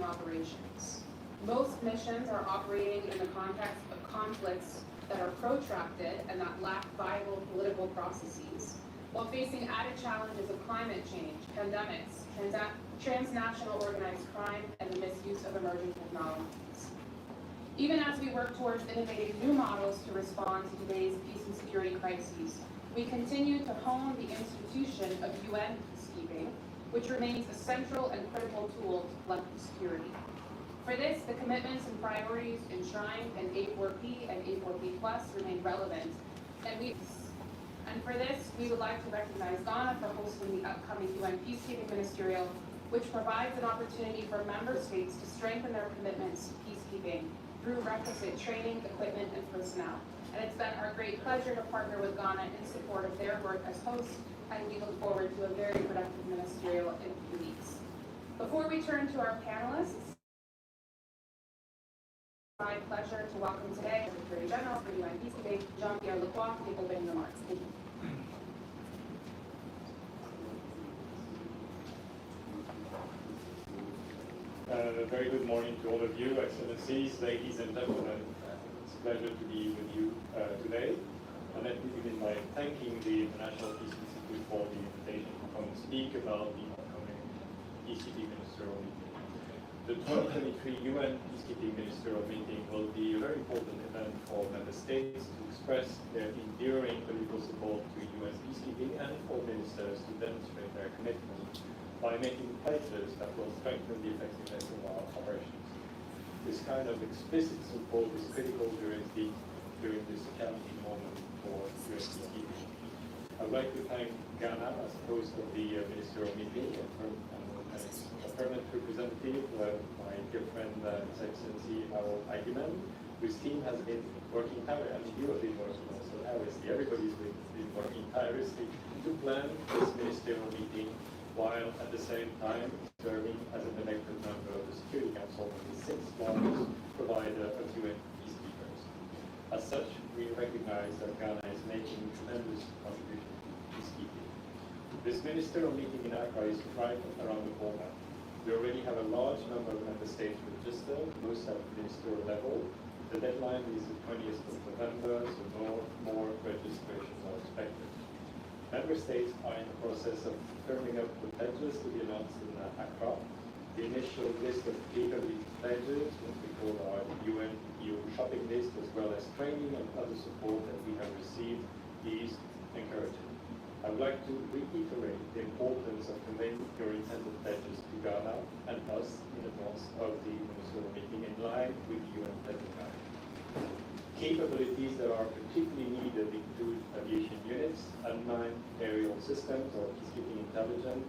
operations. Most missions are operating in the context of conflicts that are protracted and that lack viable political processes, while facing added challenges of climate change, pandemics, transnational organized crime, and the misuse of emerging technologies. Even as we work towards innovating new models to respond to today's peace and security crises, we continue to hone the institution of UN peacekeeping, which remains a central and critical tool to collective security. For this, the commitments and priorities enshrined in A4P and A4P+ remain relevant, and for this, we would like to recognize Ghana for hosting the upcoming UN Peacekeeping Ministerial, which provides an opportunity for member states to strengthen their commitments to peacekeeping through requisite training, equipment, and personnel. And it's been our great pleasure to partner with Ghana in support of their work as hosts, and we look forward to a very productive ministerial in a few weeks. Before we turn to our panelists, it's my pleasure to welcome today Secretary General for UN Peacekeeping, Jean-Pierre Lacroix, to make opening remarks. Thank you. Very good morning to all of you, Excellencies, ladies and gentlemen. It's a pleasure to be with you today. And let me begin by thanking the International Peace Institute for the invitation to come and speak about the upcoming Peacekeeping Ministerial meeting. The 2023 UN Peacekeeping Ministerial meeting will be a very important event for member states to express their enduring political support to UN peacekeeping and for ministers to demonstrate their commitment by making pledges that will strengthen the effectiveness of our operations. This kind of explicit support is critical during this challenging moment for UN peacekeeping. I would like to thank Ghana as host of the ministerial meeting and a permanent representative, my dear friend, His Excellency Agyeman, whose team has been working tirelessly. I mean, you have been working also tirelessly. Everybody's been working tirelessly to plan this ministerial meeting, while at the same time serving as an elected member of the Security Council, the sixth largest provider of UN peacekeepers. As such, we recognize that Ghana is making tremendous contribution to peacekeeping. This ministerial meeting in Accra is right around the corner. We already have a large number of member states registered, most at ministerial level. The deadline is the 20th of November, so more registrations are expected. Member states are in the process of firming up the pledges to be announced in Accra. The initial list of capability pledges, what we call our UN EU shopping list, as well as training and other support that we have received, is encouraging. I would like to reiterate the importance of conveying your intended pledges to Ghana and us in advance of the ministerial meeting in line with UN deadline. Capabilities that are particularly needed include aviation units, unmanned aerial systems, or peacekeeping intelligence,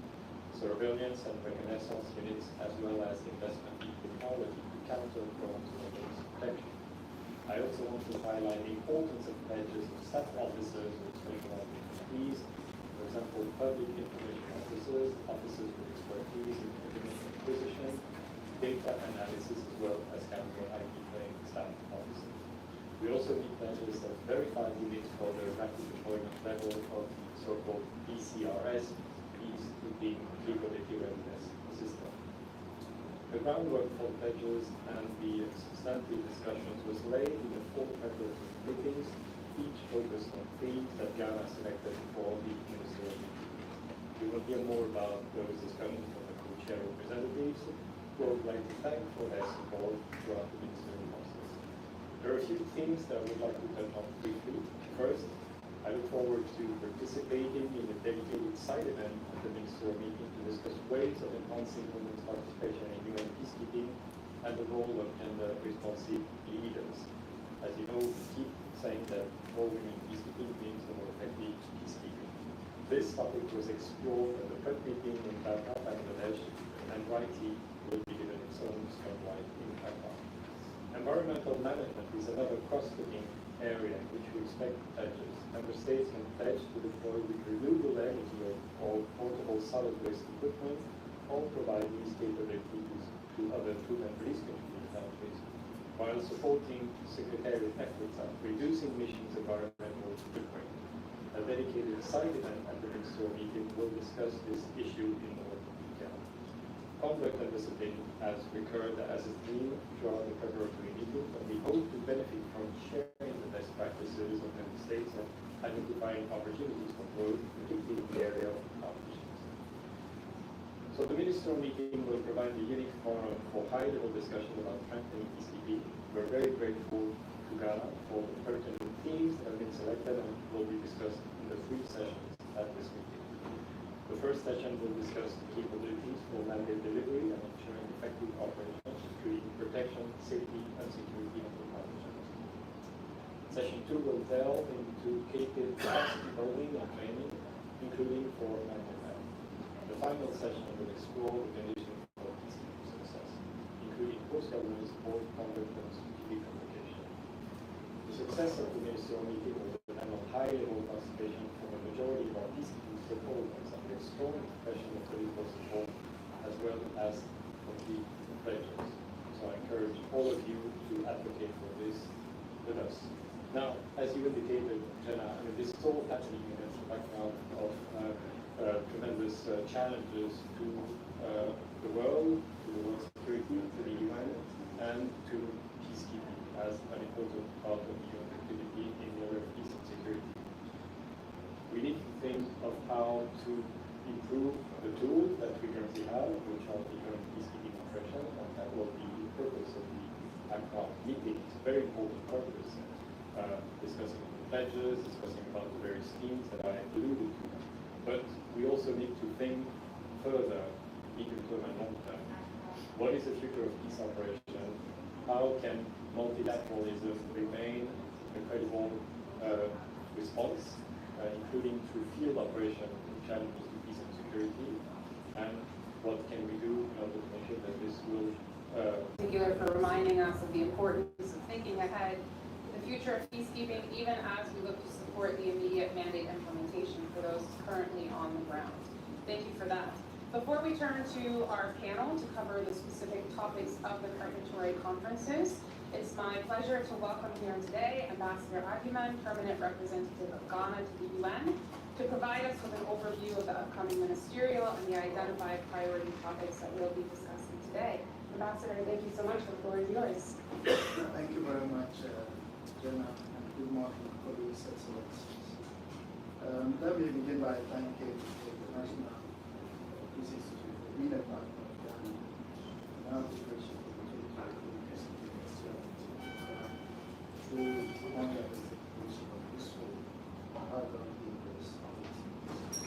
surveillance and reconnaissance units, as well as investment in technology to counter drones and against protection. I also want to highlight the importance of pledges of staff officers with special expertise, for example, public information officers, officers with expertise in information acquisition, data analysis, as well as counter-IT trained staff officers. We also need pledges of verified units for the rapid deployment level of the so-called PCRS, Peacekeeping Capability Readiness System. The groundwork for pledges and the substantive discussions was laid in the 4 preparatory meetings, each focused on themes that Ghana selected for the ministerial meeting. We will hear more about those discussions from the co-chair representatives, who I would like to thank for their support throughout the ministerial process. There are a few things that I would like to touch on briefly. First, I look forward to participating in a dedicated side event at the ministerial meeting to discuss ways of enhancing women's participation in UN peacekeeping and the role of gender-responsive leaders. As you know, we keep saying that more women in peacekeeping means more effective peacekeeping. This topic was explored at the prep meeting in Dhaka, Bangladesh, and rightly will be given its own spotlight in Accra. Environmental management is another cross-cutting area in which we expect pledges. Member states can pledge to deploy with renewable energy or portable solid waste equipment, or provide these capabilities to other food and release contributing countries, while supporting secretariat efforts at reducing emissions environmental footprint. A dedicated side event at the ministerial meeting will discuss this issue in more detail. Conflict and discipline has recurred as a theme throughout the preparatory meeting, and we hope to benefit from sharing the best practices of member states and identifying opportunities for growth, particularly in the area of competitions. So the ministerial meeting will provide a unique forum for high-level discussion about strengthening peacekeeping. We're very grateful to Ghana for the pertinent themes that have been selected and will be discussed in the 3 sessions at this meeting. The first session will discuss the capabilities for mandate delivery and ensuring effective operations, including protection, safety, and security of the partnerships. Session 2 will delve into capacity building and training, including for mental health. The final session will explore the conditions for peacekeeping success, including post-governance support, conflict, and strategic communication. The success of the ministerial meeting will depend on high-level participation from a majority of our peacekeeping stakeholders, and a strong expression of political support, as well as complete pledges. So I encourage all of you to advocate for this with us. Now, as you indicated, Jenna, I mean, this is all happening against the background of tremendous challenges to the world security, to the UN, and to peacekeeping as an important part of the UN activity in the area of peace and security. We need to think of how to improve the tools that we currently have, which are the current peacekeeping operations, and that will be the purpose of the Accra meeting. It's a very important purpose, discussing the pledges, discussing about the various schemes that I alluded to. But we also need to think further, medium term and long term. What is the future of peace operation? How can multilateralism remain a credible response, including through field operation to challenges to peace and security? And what can we do in order to make sure that this will particular for reminding us of the importance of thinking ahead to the future of peacekeeping, even as we look to support the immediate mandate implementation for those currently on the ground. Thank you for that. Before we turn to our panel to cover the specific topics of the preparatory conferences, it's my pleasure to welcome here today Ambassador Agyeman, Permanent Representative of Ghana to the UN, to provide us with an overview of the upcoming ministerial and the identified priority topics that we'll be discussing today. Ambassador, thank you so much. The floor is yours. Thank you very much, Jenna, and good morning, colleagues, excellencies. Let me begin by thanking the International Peace Institute for being a partner of Ghana in our preparation for the 2020 Peacekeeping Ministerial through conduct and preparation of peaceful background leaders.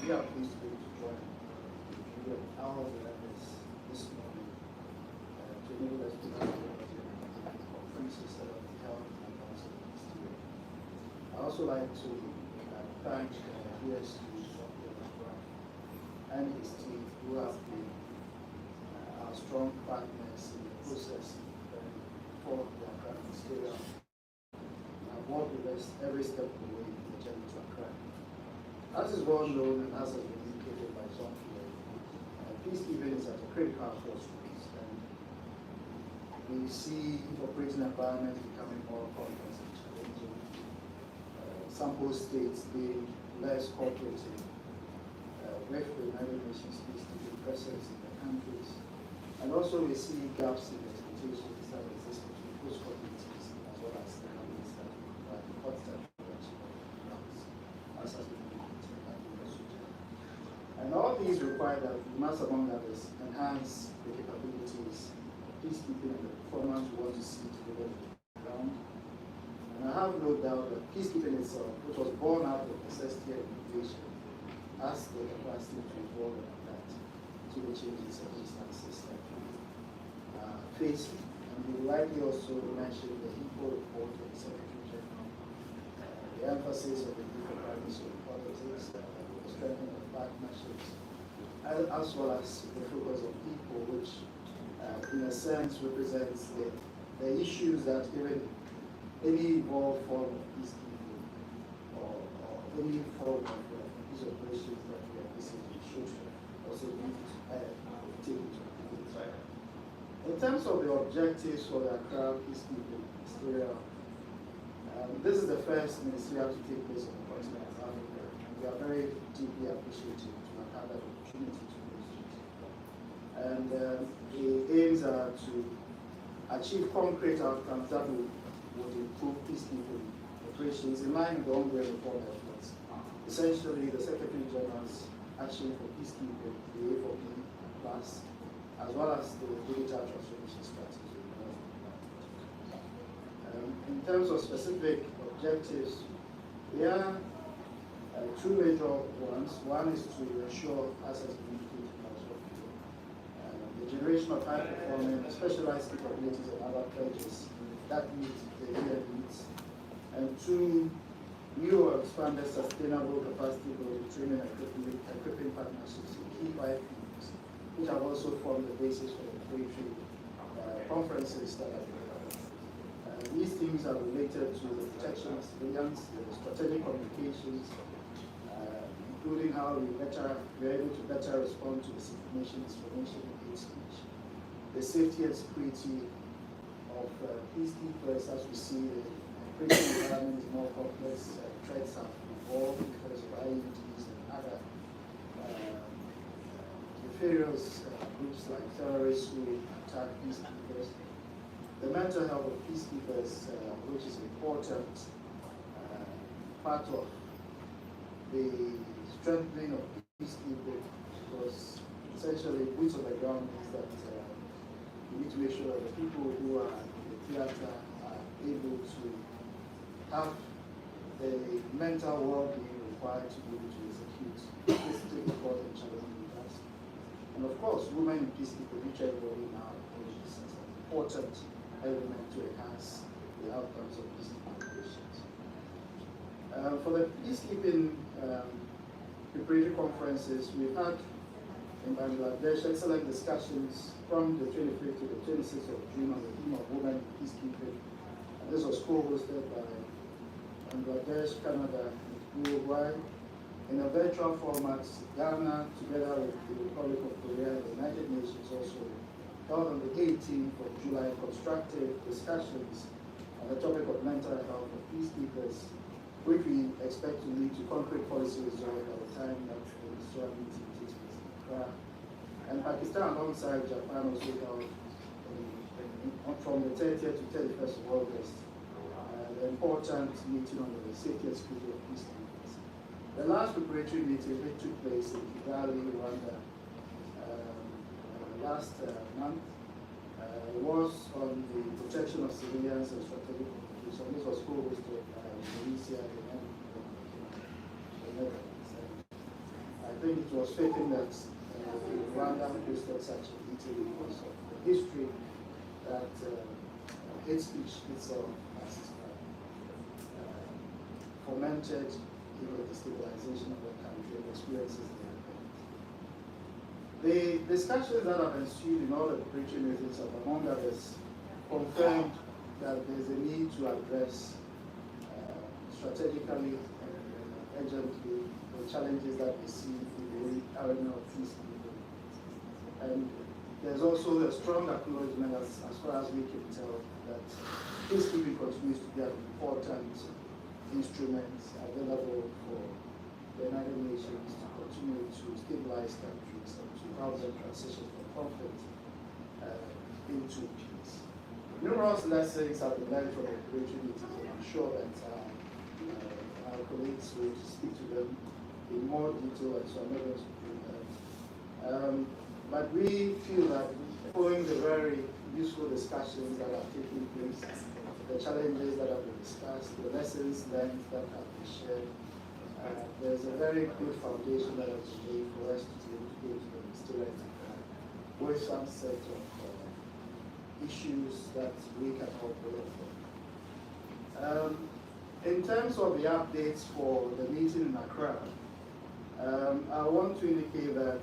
We are pleased to be able to join you and our members this morning to enable us to have the conferences that are held in advance of the ministerial. I also like to thank DSG Jean-Pierre Lacroix and his team, who have been our strong partners in the process for the Accra Ministerial, and have worked with us every step of the way in the journey to Accra. As is well known and as has been indicated by Jean-Pierre, peacekeeping is at a critical crossroads, and we see operating environments becoming more complex and challenging. Some host states being less cooperative with the United Nations Peacekeeping presence in their countries. And also we see gaps in the expectations that exist between host communities as well as the countries that provide constant protection of grounds, as has been indicated by the US. And all these require that we must, among others, enhance the capabilities of peacekeeping and the performance we want to see delivered on the ground. And I have no doubt that peacekeeping itself, which was born out of necessity and innovation, has the capacity to evolve and adapt to the changing circumstances that we are facing. And we will likely also mention the equal report of the Secretary General, the emphasis of the different primacy of politics, the strengthening of partnerships, as well as the focus on people, which in a sense represents the issues that even any evolved form of peacekeeping or any form of peace operations that we are basically should also need to take into account. In terms of the objectives for the Accra Peacekeeping Ministerial, this is the first ministerial to take place on the continent of Africa, and we are very deeply appreciative to have had that opportunity to host it. And the aims are to achieve concrete outcomes that would improve peacekeeping operations in line with the ongoing reform efforts. Essentially, the Secretary General's Action for Peacekeeping, the A4P+, as well as the digital transformation strategy. In terms of specific objectives, there are two major ones. One is to ensure accessibility to infrastructure, the generation of high-performing specialized capabilities and other pledges that meet the UN needs, and two, new or expanded sustainable capacity building, training, and equipping partnerships in key 5 themes, which have also formed the basis for the 3 conferences that have been held. These themes are related to the protection of civilians, the strategic communications, including how we're able to better respond to disinformation, information, and hate speech, the safety and security of peacekeepers as we see the operating environment is more complex, threats have evolved because of IEDs and other nefarious groups like terrorists who attack peacekeepers. The mental health of peacekeepers, which is important part of the strengthening of peacekeeping, because essentially boots on the ground means that we need to make sure that the people who are in the theater are able to have the mental well-being required to be able to execute this important challenging task. And of course, women in peacekeeping, which everybody now acknowledges as an important element to enhance the outcomes of peacekeeping operations. For the peacekeeping preparatory conferences, we've had in Bangladesh excellent discussions from the 25th to the 26th of June on the theme of women in peacekeeping. And this was co-hosted by Bangladesh, Canada, and Uruguay. In a virtual format, Ghana, together with the Republic of Korea and the United Nations, also held on the 18th of July constructive discussions on the topic of mental health of peacekeepers, which we expect to lead to concrete policy results by the time that the ministerial meeting takes place in Accra. And Pakistan, alongside Japan, also held from the 30th to 31st of August, the important meeting on the safety and security of peacekeepers. The last preparatory meeting, which took place in Kigali, Rwanda, last month, was on the protection of civilians and strategic communication. This was co-hosted by Indonesia and the Netherlands. I think it was fitting that Rwanda hosted such a meeting because of the history that hate speech itself has fomented the destabilization of the country and experiences there. The discussions that have ensued in all the preparatory meetings have, among others, confirmed that there's a need to address strategically and urgently the challenges that we see in the arena of peacekeeping. And there's also a strong acknowledgement, as far as we can tell, that peacekeeping continues to be an important instrument available for the United Nations to continue to stabilize countries and to help them transition from conflict into peace. Numerous lessons have been learned from the preparatory meetings, and I'm sure that our colleagues will speak to them in more detail, and so I'm not going to do that. But we feel that following the very useful discussions that are taking place, the challenges that have been discussed, the lessons learned that have been shared, there's a very good foundation that has been laid for us to be able to go to the ministerial with some set of issues that we can all build from. In terms of the updates for the meeting in Accra, I want to indicate that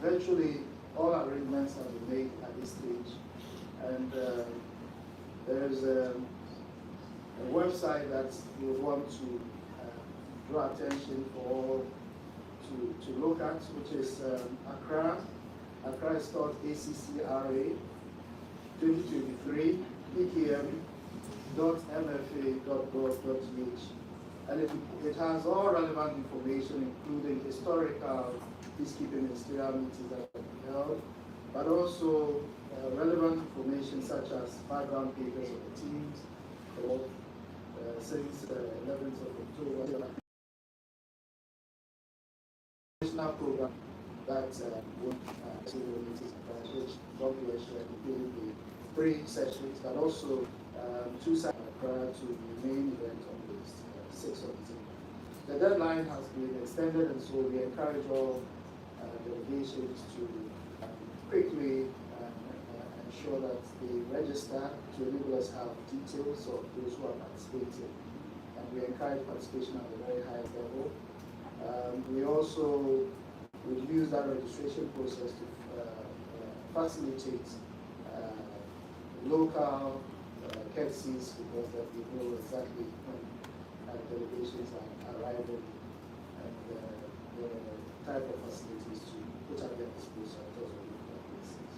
virtually all arrangements have been made at this stage, and there's a website that we want to draw attention for all to look at, which is Accra. Accra is called ACCRA 2023 pkm.mfa.gov.ugh, and it has all relevant information, including historical peacekeeping ministerial meetings that have been held, but also relevant information such as background papers of the teams, since 11th of October, national program that would which WH including the 3 sessions, but also 2 sessions prior to the main event on the 6th of December. The deadline has been extended, and so we encourage all delegations to quickly ensure that they register to enable us to have details of those who are participating. And we encourage participation at the very highest level. We also would use that registration process to facilitate local courtesies, because that we know exactly when delegations are arriving and the type of facilities to put at their disposal in terms of local places.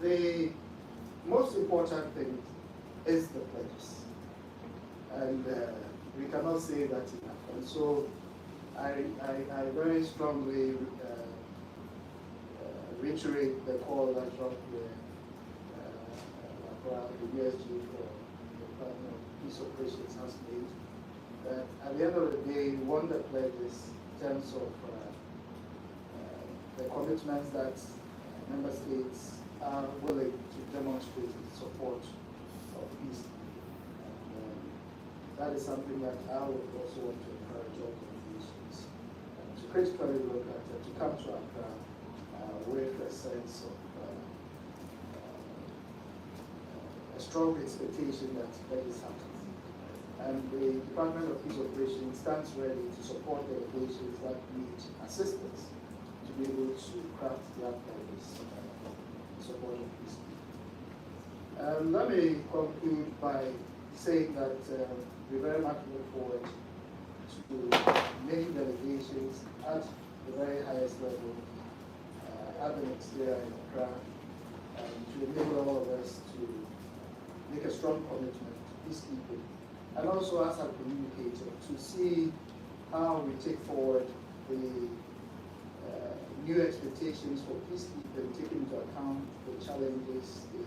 The most important thing is the pledges, and we cannot say that enough. And so I very strongly reiterate the call that Jean-Pierre Lacroix, the USG for the Department of Peace Operations, has made, that at the end of the day, we want the pledges in terms of the commitments that member states are willing to demonstrate in support of peace. And that is something that I would also want to encourage all delegations to critically look at, to come to Accra with a sense of a strong expectation that is happening. And the Department of Peace Operations stands ready to support delegations that need assistance to be able to craft their plans in support of peace. Let me conclude by saying that we very much look forward to many delegations at the very highest level at the next year in Accra, to enable all of us to make a strong commitment to peacekeeping, and also, as I've communicated, to see how we take forward the new expectations for peacekeeping, taking into account the challenges, the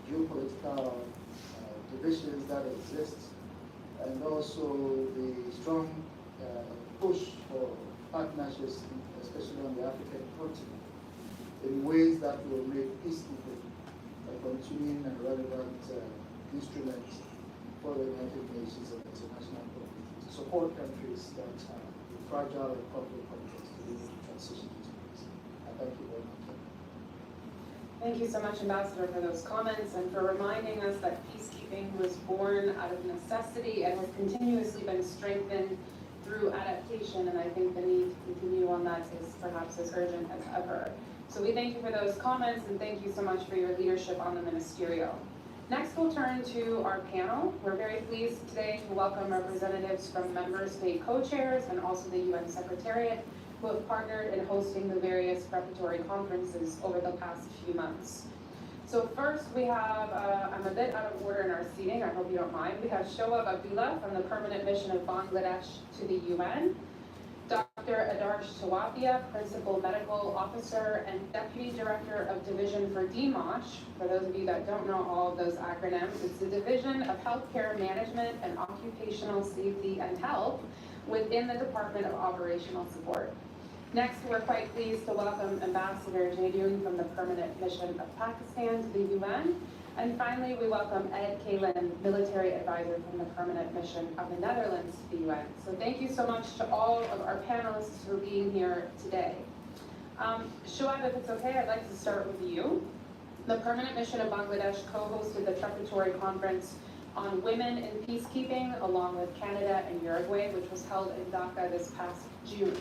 geopolitical divisions that exist, and also the strong push for partnerships, especially on the African continent, in ways that will make peacekeeping a continuing and relevant instrument for the United Nations and the international community to support countries that are in fragile and conflict contexts to be able to transition to peace. I thank you very much. Thank you so much, Ambassador, for those comments and for reminding us that peacekeeping was born out of necessity and has continuously been strengthened through adaptation, and I think the need to continue on that is perhaps as urgent as ever. So we thank you for those comments, and thank you so much for your leadership on the ministerial. Next, we'll turn to our panel. We're very pleased today to welcome representatives from member state co-chairs and also the UN Secretariat, who have partnered in hosting the various preparatory conferences over the past few months. So first we have, I'm a bit out of order in our seating, I hope you don't mind. We have Showeb Abdullah from the Permanent Mission of Bangladesh to the UN, Dr. Adarsh Tiwathia, Principal Medical Officer and Deputy Director of Division for DHMOSH. For those of you that don't know all of those acronyms, it's the Division of Healthcare Management and Occupational Safety and Health within the Department of Operational Support. Next, we're quite pleased to welcome Ambassador Zeid from the Permanent Mission of Pakistan to the UN. And finally, we welcome Ed Kalin, Military Advisor from the Permanent Mission of the Netherlands to the UN. So thank you so much to all of our panelists for being here today. Showeb, if it's okay, I'd like to start with you. The Permanent Mission of Bangladesh co-hosted the preparatory conference on women in peacekeeping along with Canada and Uruguay, which was held in Dhaka this past June,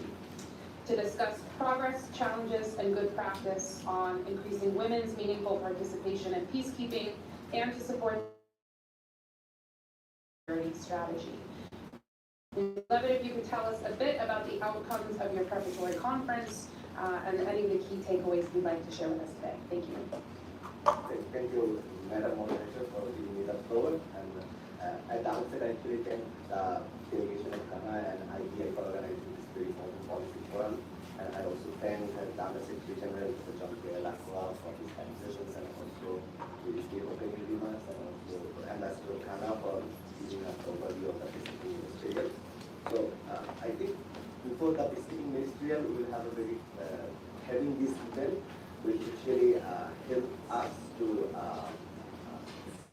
to discuss progress, challenges, and good practice on increasing women's meaningful participation in peacekeeping and to support security strategy. We'd love it if you could tell us a bit about the outcomes of your preparatory conference and any of the key takeaways you'd like to share with us today. Thank you. Thank you, Madam Moderator, for giving me the floor. And at the outset, I actually thank the delegation of Ghana and IPI for organizing this very important policy forum. And I also thank the Under Secretary General, Mr. Jean-Pierre Lacroix, for his kind sessions, and also the opening remarks, and also Ambassador Khanna for giving us the overview of the Peacekeeping Ministerial. So I think before the Peacekeeping Ministerial, we will have a very, having this event will actually help us to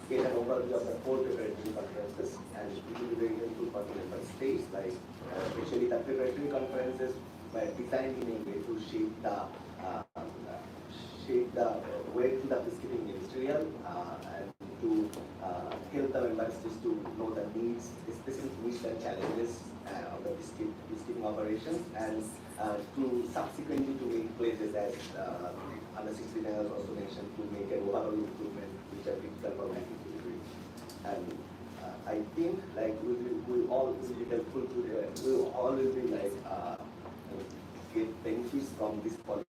get an overview of the 4 preparatory conferences, and it will be very helpful for the member states, like especially the preparatory conferences were designed in a way to shape the way to the Peacekeeping Ministerial and to help the member states to know the needs, specific needs and challenges of the peacekeeping operations, and to subsequently to make pledges, as Under Secretary General also mentioned, to make an overall improvement which are critical for management. And I think like we all will be helpful to we all will be like get benefits from this policy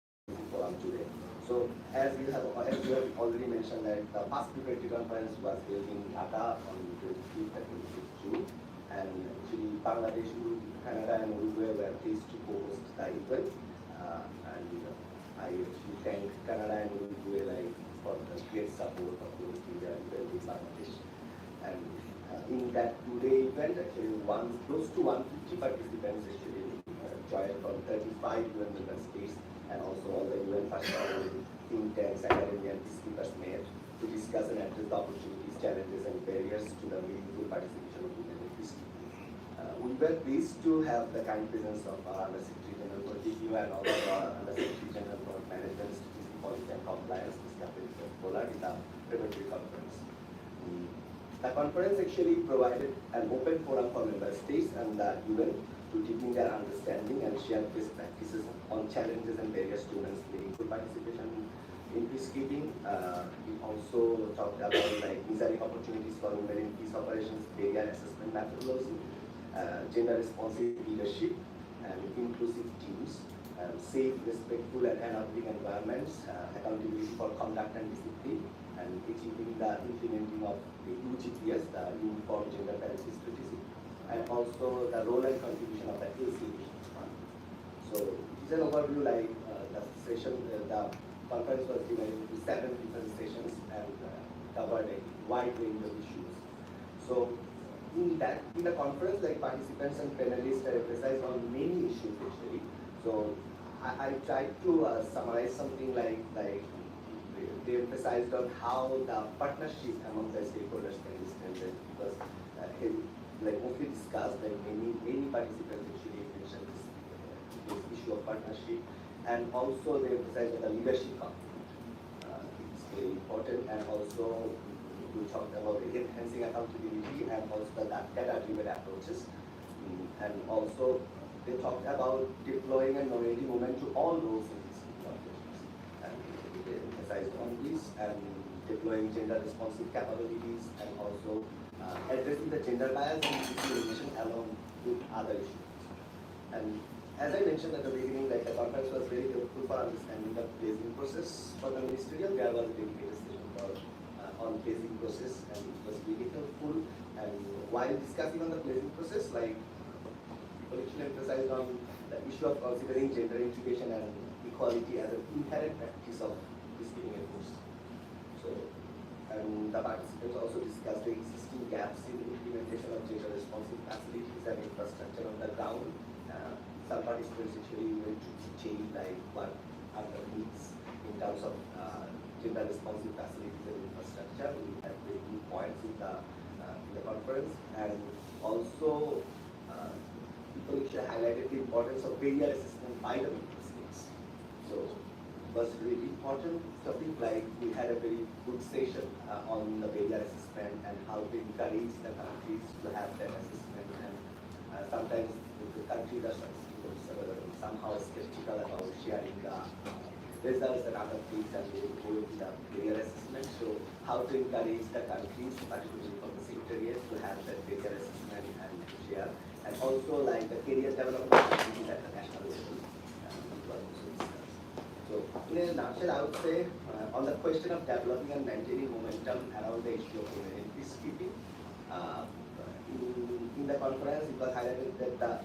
forum today. So as you have already mentioned, that the past preparatory conference was held in Accra on 25th and 26th June, and actually Bangladesh, Canada and Uruguay were pleased to host the event, and I actually thank Canada and Uruguay like for the great support of hosting the event in Bangladesh. And in that two-day event, actually close to 150 participants actually joined from 35 UN member states, and also all the UN pastoral think tanks, academia, and peacekeepers met to discuss and address the opportunities, challenges, and barriers to the meaningful participation of women in peacekeeping. We were pleased to have the kind presence of our Under Secretary General for DPU and also our Under Secretary General for Management, Strategic Policy and Compliance, Mr. Abdullah, in the preparatory conference. The conference actually provided an open forum for member states and the UN to deepen their understanding and share best practices on challenges and barriers to women's meaningful participation in peacekeeping. We also talked about like designing opportunities for women in peace operations, barrier assessment methodology, gender responsive leadership, and inclusive teams, safe, respectful, and enabling environments, accountability for conduct and discipline, and achieving the implementing of the UGPS, the Uniform Gender Parity Strategy, and also the role and contribution of the LCD. So it is an overview like the session, the conference was divided into 7 different sessions and covered a wide range of issues. So in the conference, like participants and panelists emphasized on many issues actually. So I tried to summarize something like they emphasized on how the partnership among the stakeholders can be strengthened, because like mostly discussed, like many participants actually mentioned this issue of partnership, and also they emphasized on the leadership component. It's very important, and also we talked about enhancing accountability and also the data-driven approaches, and also they talked about deploying and nominating women to all roles in these operations, and they emphasized on this, and deploying gender-responsive capabilities, and also addressing the gender bias and discrimination along with other issues. And as I mentioned at the beginning, like the conference was very helpful for understanding the placing process for the ministerial. There was a dedicated session on placing process, and it was really helpful. And while discussing on the placing process, like people actually emphasized on the issue of considering gender integration and equality as an inherent practice of peacekeeping efforts. So, and the participants also discussed the existing gaps in implementation of gender responsive facilities and infrastructure on the ground. Some participants actually went to detail like what are the needs in terms of gender responsive facilities and infrastructure. We had very good points in the conference, and also people actually highlighted the importance of barrier assessment by the member states. So it was really important topic. Like we had a very good session on the barrier assessment and how to encourage the countries to have that assessment. And sometimes the countries are somehow skeptical about sharing the results and other things, and they will go into the barrier assessment. So how to encourage the countries, particularly from the secretariat, to have that barrier assessment and share, and also like the career development activities at the national level. So in a nutshell, I would say on the question of developing and maintaining momentum around the issue of women in peacekeeping, in the conference it was highlighted that the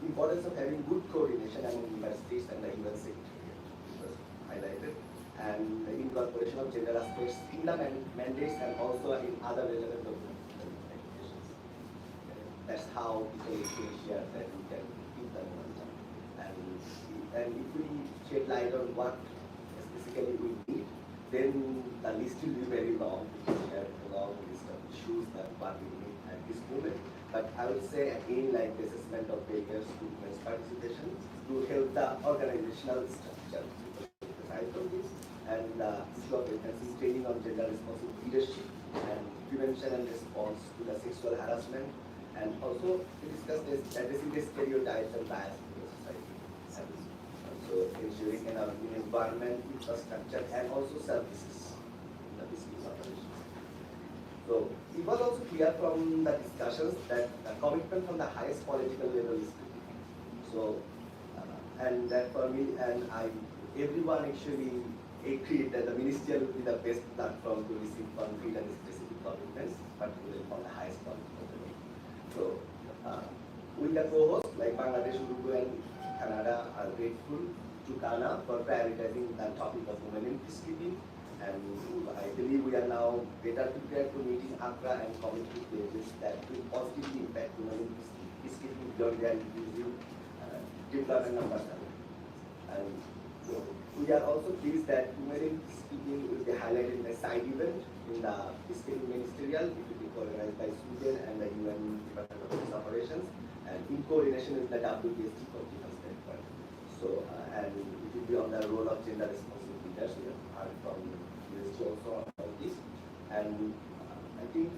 importance of having good coordination among universities and the UN Secretariat was highlighted, and the incorporation of gender aspects in the mandates and also in other relevant applications. That's how we can share that we can keep the momentum. And if we shed light on what specifically we need, then the list will be very long. We can share a long list of issues that what we need at this moment. But I would say again, like the assessment of barriers to women's participation to help the organizational structure aside from this, and issue of enhancing training on gender responsive leadership and prevention and response to the sexual harassment, and also to discuss this addressing the stereotypes and bias in the society, and also ensuring an environment, infrastructure, and also services in the peacekeeping operations. So it was also clear from the discussions that the commitment from the highest political level is critical. So, and that for me and everyone actually agreed that the ministerial would be the best platform to receive concrete and specific commitments, particularly from the highest political level. So, with the co-hosts like Bangladesh, Uruguay, and Canada are grateful to Ghana for prioritizing the topic of women in peacekeeping. And I believe we are now better prepared to meet in Accra and commit to pledges that will positively impact women in peacekeeping beyond their inclusive development numbers. And we are also pleased that women in peacekeeping will be highlighted in a side event in the Peacekeeping Ministerial, which will be organized by Sweden and the UN Department of Peace Operations, and in coordination with the WPST for different standpoint. So, and it will be on the role of gender responsive leaders. We have heard from also about this, and I think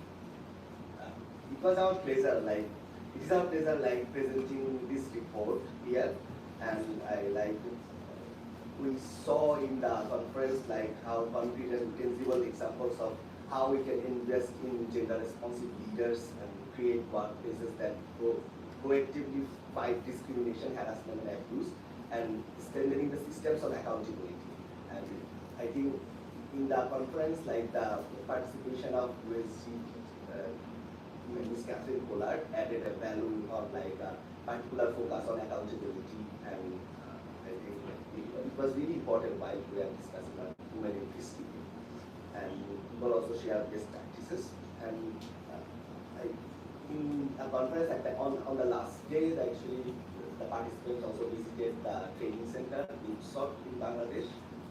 it was our pleasure, like it is our pleasure, like presenting this report here, and I like we saw in the conference like how concrete and tangible examples of how we can invest in gender responsive leaders and create workplaces that proactively fight discrimination, harassment, and abuse, and strengthening the systems of accountability. And I think in the conference, like the participation of USG, Ms. Catherine Pollard added a value of like a particular focus on accountability, and I think it was really important while we are discussing about women in peacekeeping. And people also share best practices. And in a conference on the last day, actually the participants also visited the training center in Showeb in Bangladesh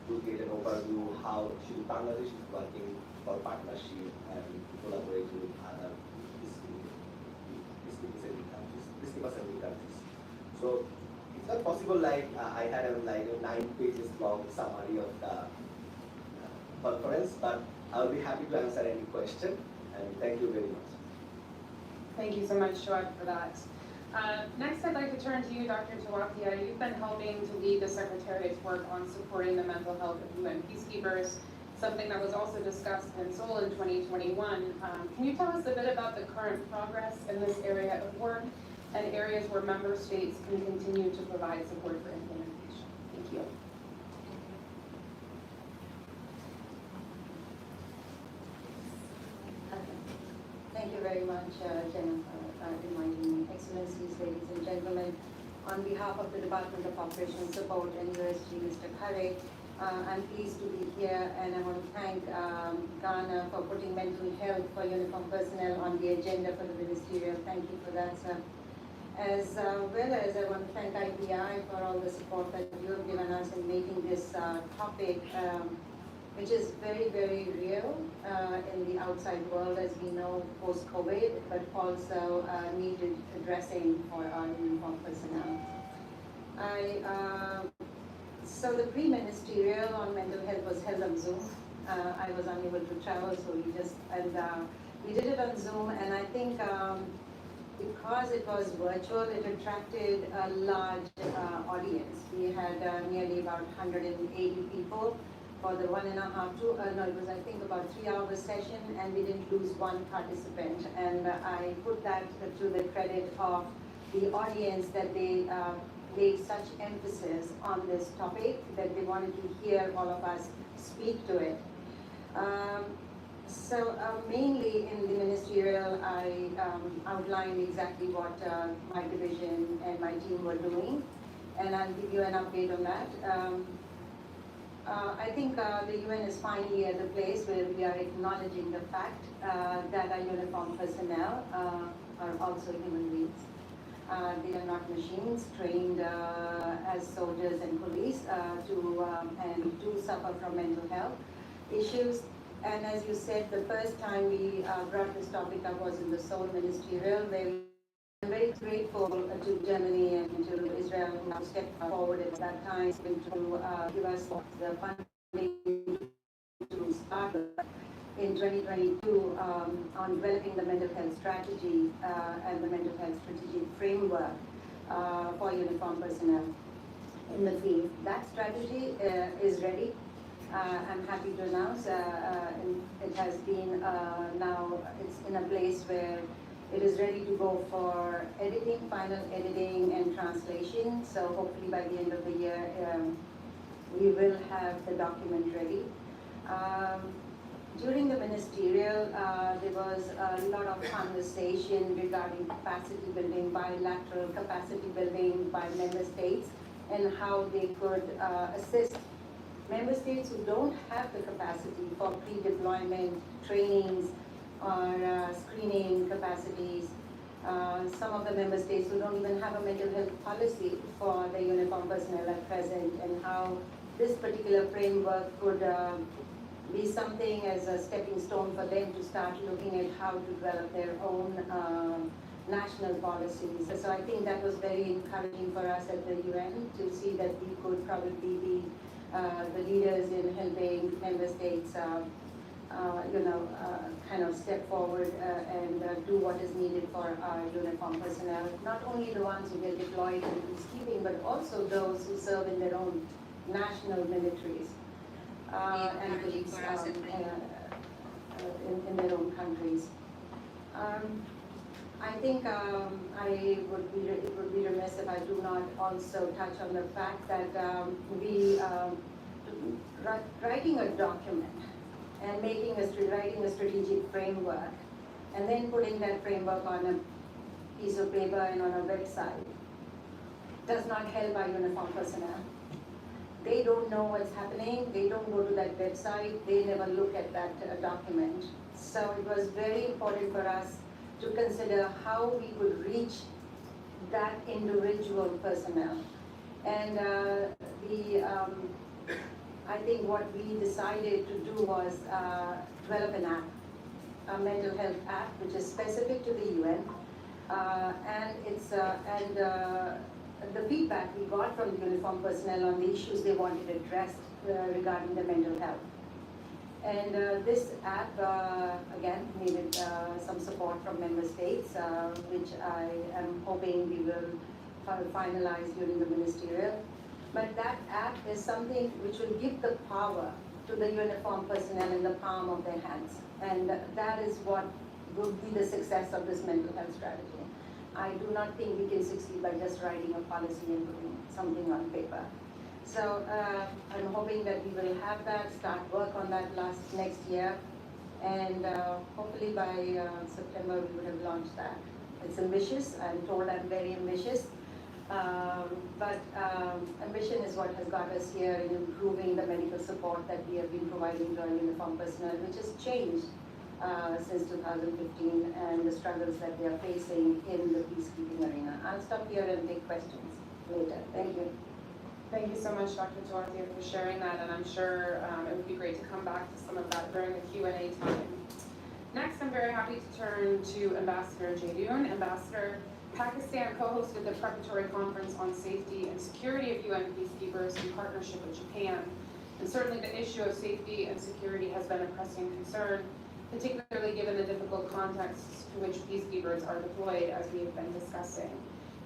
to get an overview how Bangladesh is working for partnership and collaborating with other peacekeeping countries. So it's not possible like I had a 9 pages long summary of the conference, but I'll be happy to answer any question, and thank you very much. Thank you so much, Showeb, for that. Next, I'd like to turn to you, Dr. Tiwathia. You've been helping to lead the Secretariat's work on supporting the mental health of UN peacekeepers, something that was also discussed in Seoul in 2021. Can you tell us a bit about the current progress in this area of work and areas where member states can continue to provide support for implementation? Thank you. Thank you very much, Jennifer, for reminding me. Excellencies, ladies and gentlemen, on behalf of the Department of Operational Support and USG, Mr. Khare, I'm pleased to be here, and I want to thank Ghana for putting mental health for uniform personnel on the agenda for the ministerial. Thank you for that, sir. As well as I want to thank IPI for all the support that you have given us in making this topic, which is very, very real in the outside world, as we know, post-COVID, but also needed addressing for our uniform personnel. So the pre-ministerial on mental health was held on Zoom. I was unable to travel, so we did it on Zoom, and I think because it was virtual, it attracted a large audience. We had nearly about 180 people for the 1.5 to, it was I think about 3-hour session, and we didn't lose one participant. And I put that to the credit of the audience, that they laid such emphasis on this topic that they wanted to hear all of us speak to it. So mainly in the ministerial, I outlined exactly what my division and my team were doing, and I'll give you an update on that. I think the UN is finally at a place where we are acknowledging the fact that our uniformed personnel are also human beings. They are not machines trained as soldiers and police and do suffer from mental health issues. And as you said, the first time we brought this topic up was in the Seoul Ministerial, where I'm very grateful to Germany and to Israel who stepped forward at that time to give us the funding to start in 2022 on developing the mental health strategy and the mental health strategic framework for uniformed personnel in the field. That strategy is ready. I'm happy to announce it has been now it's in a place where it is ready to go for editing, final editing and translation. So hopefully by the end of the year, we will have the document ready. During the ministerial, there was a lot of conversation regarding capacity building, bilateral capacity building by member states, and how they could assist member states who don't have the capacity for pre-deployment trainings or screening capacities. Some of the member states who don't even have a mental health policy for the uniformed personnel at present, and how this particular framework could be something as a stepping stone for them to start looking at how to develop their own national policies. So I think that was very encouraging for us at the UN to see that we could probably be the leaders in helping member states kind of step forward and do what is needed for our uniformed personnel, not only the ones who get deployed in peacekeeping, but also those who serve in their own national militaries and police in their own countries. I think it would be remiss if I do not also touch on the fact that writing a document and writing a strategic framework and then putting that framework on a piece of paper and on a website does not help our uniformed personnel. They don't know what's happening, they don't go to that website, they never look at that document. So it was very important for us to consider how we could reach that individual personnel. And I think what we decided to do was develop an app, a mental health app, which is specific to the UN. The feedback we got from the uniformed personnel on the issues they wanted addressed regarding the mental health. And this app, again, needed some support from member states, which I am hoping we will finalize during the ministerial. But that app is something which will give the power to the uniformed personnel in the palm of their hands. And that is what will be the success of this mental health strategy. I do not think we can succeed by just writing a policy and putting something on paper. So I'm hoping that we will have that, start work on that next year, and hopefully by September we would have launched that. It's ambitious, I'm told I'm very ambitious, but ambition is what has got us here in improving the medical support that we have been providing to our uniformed personnel, which has changed since 2015 and the struggles that they are facing in the peacekeeping arena. I'll stop here and take questions later. Thank you. Thank you so much, Dr. Tiwathia, for sharing that, and I'm sure it would be great to come back to some of that during the Q&A time. Next, I'm very happy to turn to Ambassador Jaydoon. Ambassador, Pakistan co-hosted the preparatory conference on safety and security of UN peacekeepers in partnership with Japan. And certainly the issue of safety and security has been a pressing concern, particularly given the difficult contexts to which peacekeepers are deployed, as we have been discussing.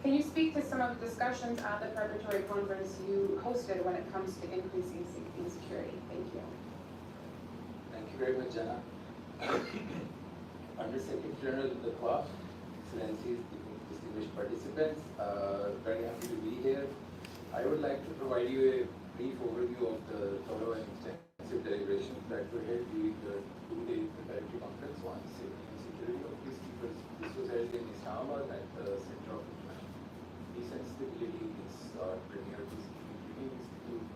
Can you speak to some of the discussions at the preparatory conference you hosted when it comes to increasing safety and security? Thank you. Thank you very much, Jana. Under Secretary General Lacroix, Excellencies, distinguished participants, very happy to be here. I would like to provide you a brief overview of the thorough and extensive deliberations that were held during the 2-day preparatory 1, Safety and Security of Peacekeepers. This was held in Islamabad at the Center of International Peace and Stability. It's our premier peacekeeping training institute.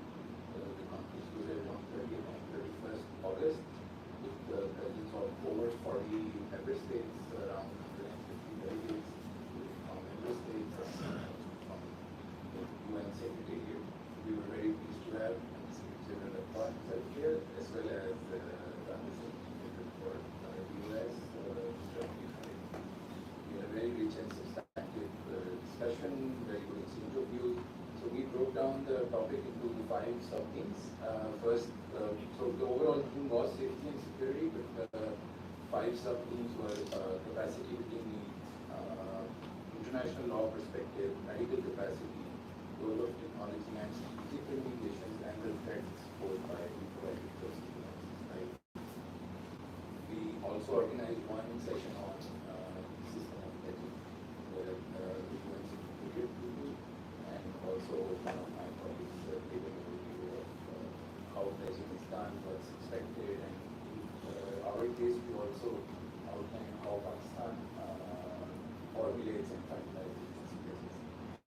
The conference was held on 30th and 31st August with the presence of over 40 member states, around 150 delegates from member states, from the UN Secretariat. We were very pleased to have Jean-Pierre Lacroix here, as well as the Secretary for the US, Jean-Pierre. We had a very rich and substantive discussion, very good exchange of views. So we broke down the topic into 5 sub-themes. First, so the overall theme was safety and security, but 5 sub-themes were capacity building needs, international law perspective, medical capacity, role of technology and strategic communications, and the threats posed by provided services. Right? We also organized one session on system of pledging, where the UN Secretariat people and also one of my colleagues gave an overview of how pledging is done, what's expected, and in our case we also outlined how Pakistan formulates and finalizes its pledges.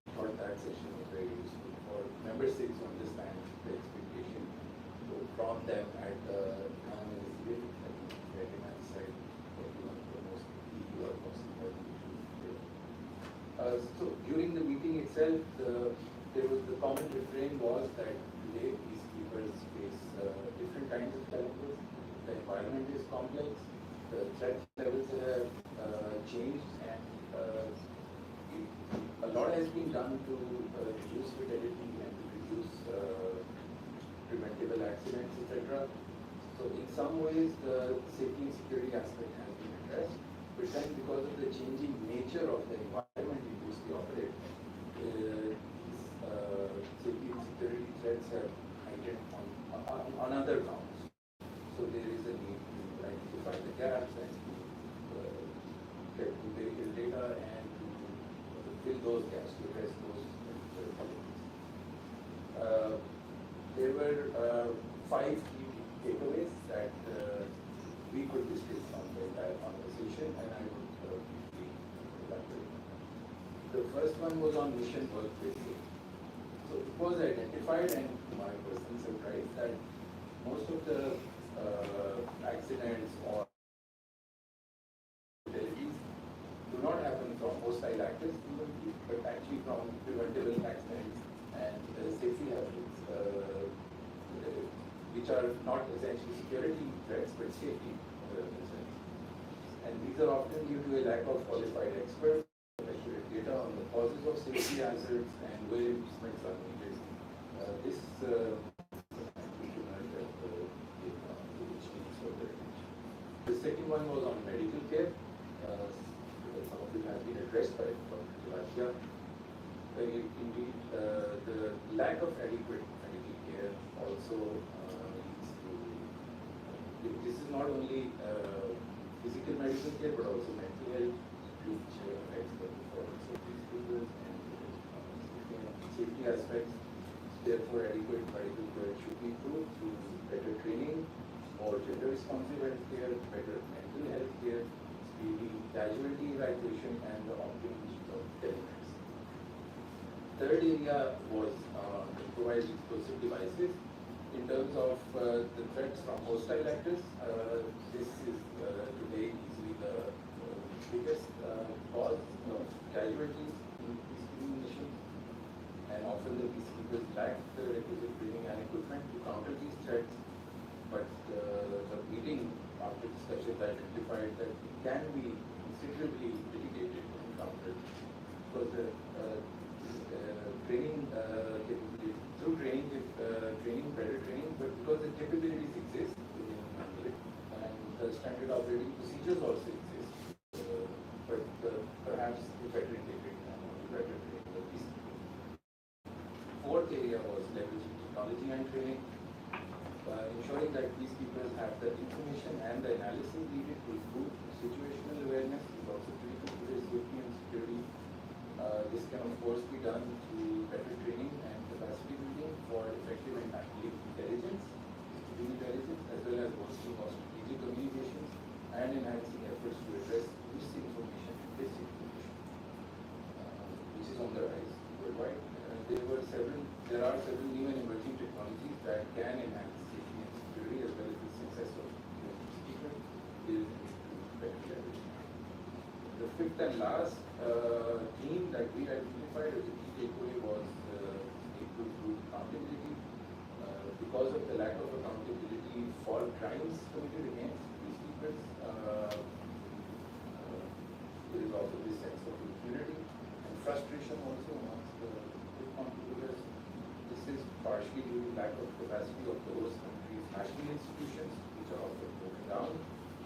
I thought that session was very useful for member states to understand the expectation from them at the time of the civil, like Agyeman said, what we want to promote EU or possible. So during the meeting itself, the common refrain was that today peacekeepers face different kinds of challenges. The environment is complex, the threat levels have changed, and a lot has been done to reduce fatality and reduce preventable accidents, etc. So in some ways, the safety and security aspect has been addressed, but then because of the changing nature of the environment in which we operate, these safety and security threats have heightened on other counts. So there is a need to identify the gaps and to get empirical data and to fill those gaps, to address those problems. There were 5 key takeaways that we could discuss from the entire conversation, and I would briefly elaborate. The first one was on mission workplace safety. So it was identified, and to my personal surprise, that most of the accidents or fatalities do not happen from hostile actors, but actually from preventable accidents and safety hazards, which are not essentially security threats, but safety concerns. And these are often due to a lack of qualified experts, accurate data on the causes of safety hazards, and where improvements are needed. This The second one was on medical care. Some of it has been addressed by Dr. Tiwathia. Indeed, the lack of adequate medical care also leads to, this is not only physical medical care, but also mental health, which affects the performance of these people and safety aspects. Therefore, adequate medical care should be improved through better training, more gender-responsive health care, better mental health care, speedy casualty evacuation, and the optimum use of telemedicine. Third area was improvised explosive devices. In terms of the threats from hostile actors, this is today easily the biggest cause of casualties in peacekeeping missions, and often the peacekeepers lack the requisite training and equipment to counter these threats. But the meeting, after discussion, identified that it can be considerably mitigated and countered, because the training capability, through training, better training, but because the capabilities exist within the and the standard operating procedures also exist, but perhaps better integrated and better training the peacekeepers. Fourth area was leveraging technology and training. Ensuring that peacekeepers have the information and the analysis needed to improve situational awareness is also critical to their safety and security. This can of course be done through better training and capacity building for effective and timely intelligence, as well as boosting of strategic communications and enhancing fifth and last theme that we identified as a key takeaway was improved accountability. Because of the lack of accountability for crimes committed against peacekeepers, there is also this sense of impunity and frustration also amongst the contributors. This is partially due to lack of capacity of those countries' national institutions, which are often broken down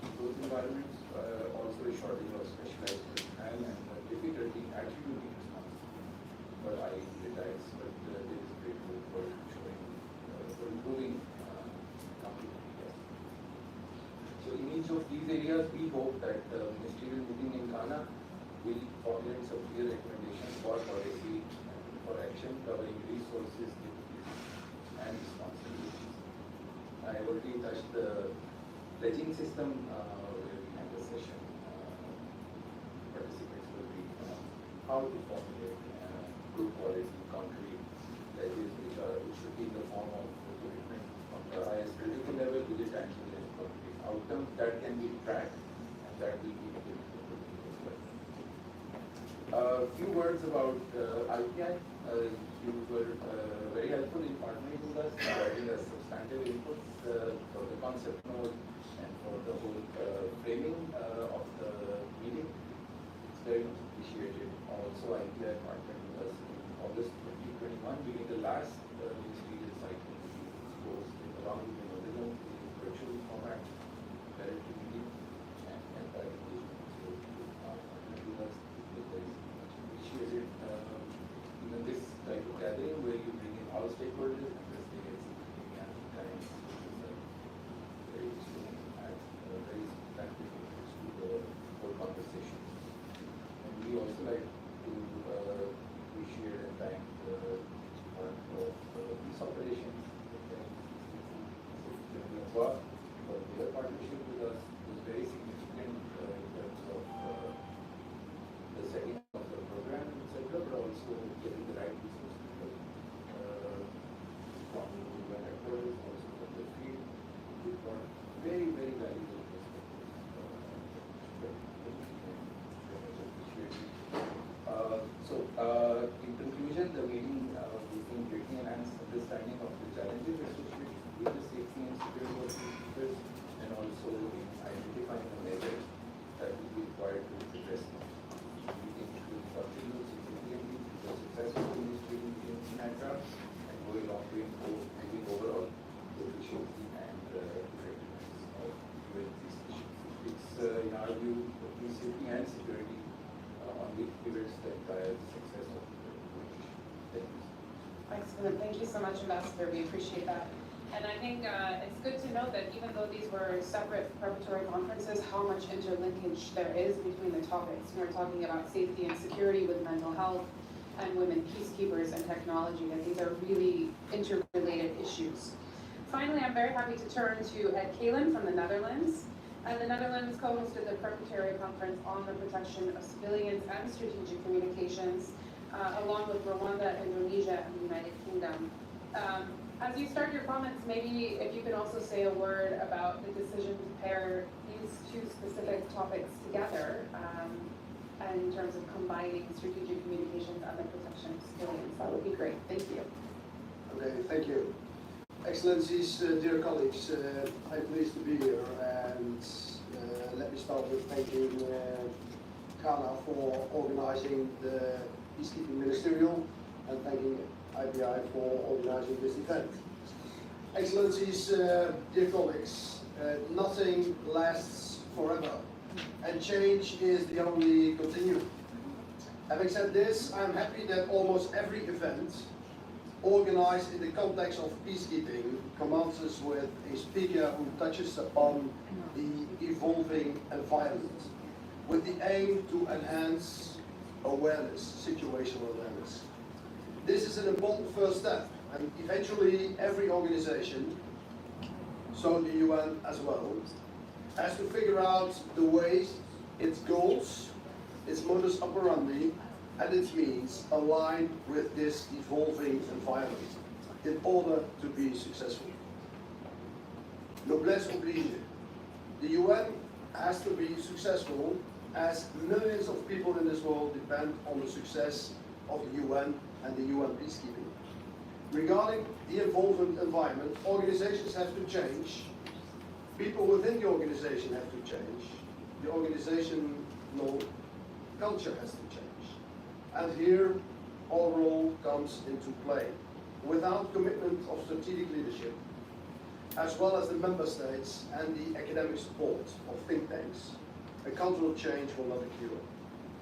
in those environments. Also a shortage of specialized personnel and difficulty attributing responsibility for IAEA attacks, but there is great hope for showing, for improving accountability. So in each of these areas, we hope that the ministerial meeting in Ghana will formulate some clear recommendations for policy and for action covering resources, capabilities, and responsibilities. I already touched the pledging system where we had a session. Participants will read how to formulate good quality, concrete pledges which should be in the form of commitment from the highest political level to the tangible and concrete outcomes that can be tracked and that will be implemented as well. A few words about IPI. You were very helpful in partnering with us, providing us substantive inputs for the concept note and for the whole framing of the meeting. It's very much appreciated. Also, IPI partnered with us in August 2021 during the last ministerial cycle, which was along with the Netherlands in a virtual format, directly meeting and by engagement. So, partnered with us is very much appreciated. Even this type of gathering where you bring in all stakeholders and the states and times is very useful and very substantive to the whole conversation. And we also like to appreciate and thank the Department of Peace Operations, Jean-Pierre Lacroix, for their partnership with us. It was very significant in terms of the setting of the program, etc., but also getting the right resources from UN actors, also from the field. We've got very, very valuable in conclusion, the meeting has been greatly enhanced understanding of the challenges associated with the safety and security of peacekeepers, and also in identifying the measures that will be required to address them. We think it will contribute significantly to the successful ministerial meeting in Accra and go a long way in improving overall the efficiency and effectiveness of UN peace missions. It's, in our view, peace, safety, and security on which pivots the entire success of the mission. Thank you. Excellent. Thank you so much, Ambassador. We appreciate that. And I think it's good to know that even though these were separate preparatory conferences, how much interlinkage there is between the topics. We're talking about safety and security with mental health and women peacekeepers and technology, and these are really interrelated issues. Finally, I'm very happy to turn to Ed Kalin from the Netherlands. And the Netherlands co-hosted the preparatory conference on the protection of civilians and strategic communications, along with Rwanda, Indonesia, and the United Kingdom. As you start your comments, maybe if you could also say a word about the decision to pair these two specific topics together, and in terms of combining strategic communications and the protection of civilians. That would be great. Thank you. Okay, thank you. Excellencies, dear colleagues, I'm pleased to be here, and let me start with thanking Ghana for organizing the Peacekeeping Ministerial and thanking IPI for organizing this event. Excellencies, dear colleagues, nothing lasts forever, and change is the only continuum. Having said this, I'm happy that almost every event organized in the context of peacekeeping commences with a speaker who touches upon the evolving environment with the aim to enhance awareness, situational awareness. This is an important first step, and eventually every organization, so the UN as well, has to figure out the ways, its goals, its modus operandi, and its means align with this evolving environment in order to be successful. Noblesse oblige. The UN has to be successful as millions of people in this world depend on the success of the UN and the UN peacekeeping. Regarding the evolving environment, organizations have to change. People within the organization have to change. The organizational culture has to change. And here, our role comes into play. Without commitment of strategic leadership, as well as the member states and the academic support of think tanks, a cultural change will not occur.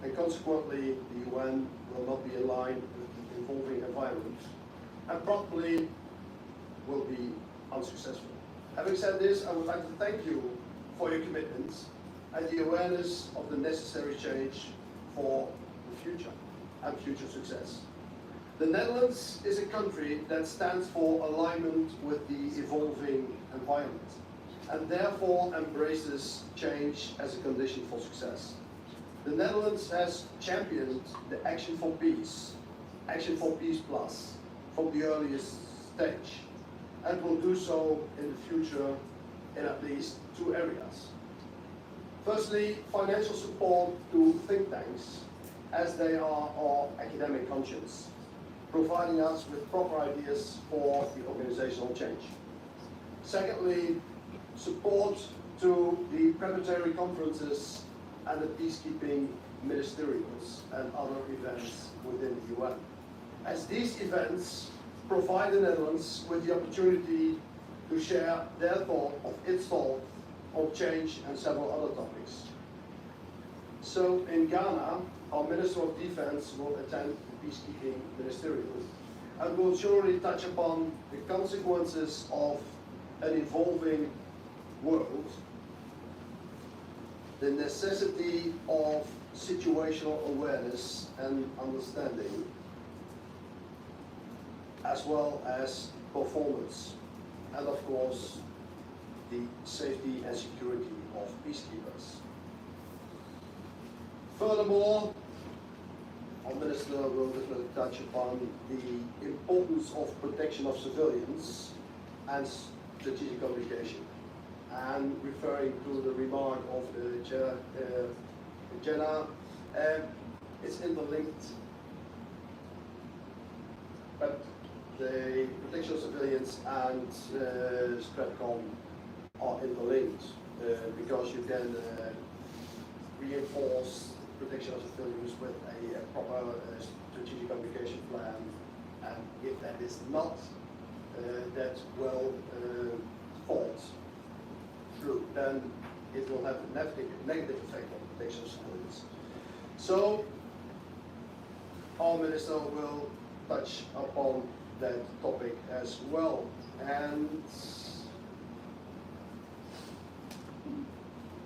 And consequently, the UN will not be aligned with the evolving environment and probably will be unsuccessful. Having said this, I would like to thank you for your commitments and the awareness of the necessary change for the future and future success. The Netherlands is a country that stands for alignment with the evolving environment and therefore embraces change as a condition for success. The Netherlands has championed the Action for Peace, Action for Peace Plus, from the earliest stage, and will do so in the future in at least 2 areas. Firstly, financial support to think tanks, as they are our academic conscience, providing us with proper ideas for the organizational change. Secondly, support to the preparatory conferences and the peacekeeping ministerials and other events within the UN, as these events provide the Netherlands with the opportunity to share their thought of its thought on change and several other topics. So in Ghana, our Minister of Defense will attend the Peacekeeping Ministerial and will surely touch upon the consequences of an evolving world, the necessity of situational awareness and understanding, as well as performance, and of course, the safety and security of peacekeepers. Furthermore, our Minister will definitely touch upon the importance of protection of civilians and strategic communication, and referring to the remark of Jenna, it's interlinked, but the protection of civilians and STRATCOM are interlinked because you can reinforce protection of civilians with a proper strategic communication plan, and if that is not that well thought through, then it will have a negative effect on protection of civilians. So our Minister will touch upon that topic as well. And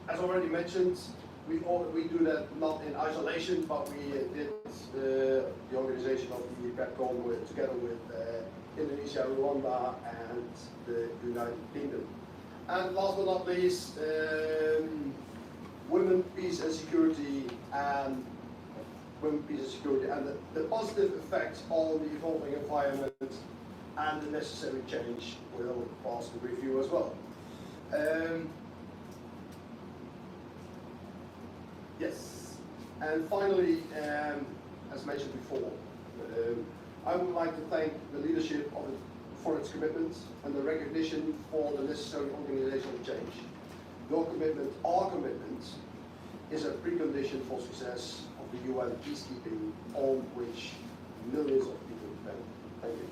as already mentioned, we do that not in isolation, but we did the organization of the PEPCOM together with Indonesia, Rwanda, and the United Kingdom. And last but not least, women, peace and security, and the positive effects on the evolving environment and the necessary change will pass the review as well. Yes, and finally, as mentioned before, I would like to thank the leadership for its commitment and the recognition for the necessary organizational change. Your commitment, our commitment, is a precondition for success of the UN peacekeeping, on which millions of people depend. Thank you.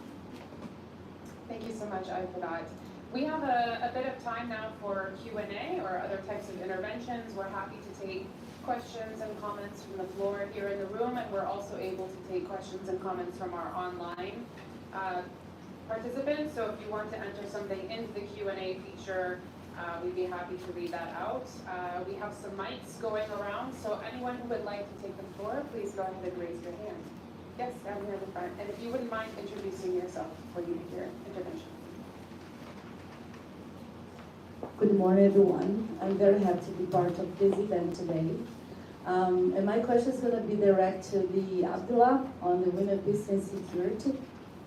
Thank you so much, Ed, for that. We have a bit of time now for Q&A or other types of interventions. We're happy to take questions and comments from the floor here in the room, and we're also able to take questions and comments from our online participants. So if you want to enter something into the Q&A feature, we'd be happy to read that out. We have some mics going around, so anyone who would like to take the floor, please go ahead and raise your hand. Yes, down here in the front. And if you wouldn't mind introducing yourself before you make your intervention. Good morning, everyone. I'm very happy to be part of this event today. And my question is going to be direct to the Abdullah on the Women, Peace and Security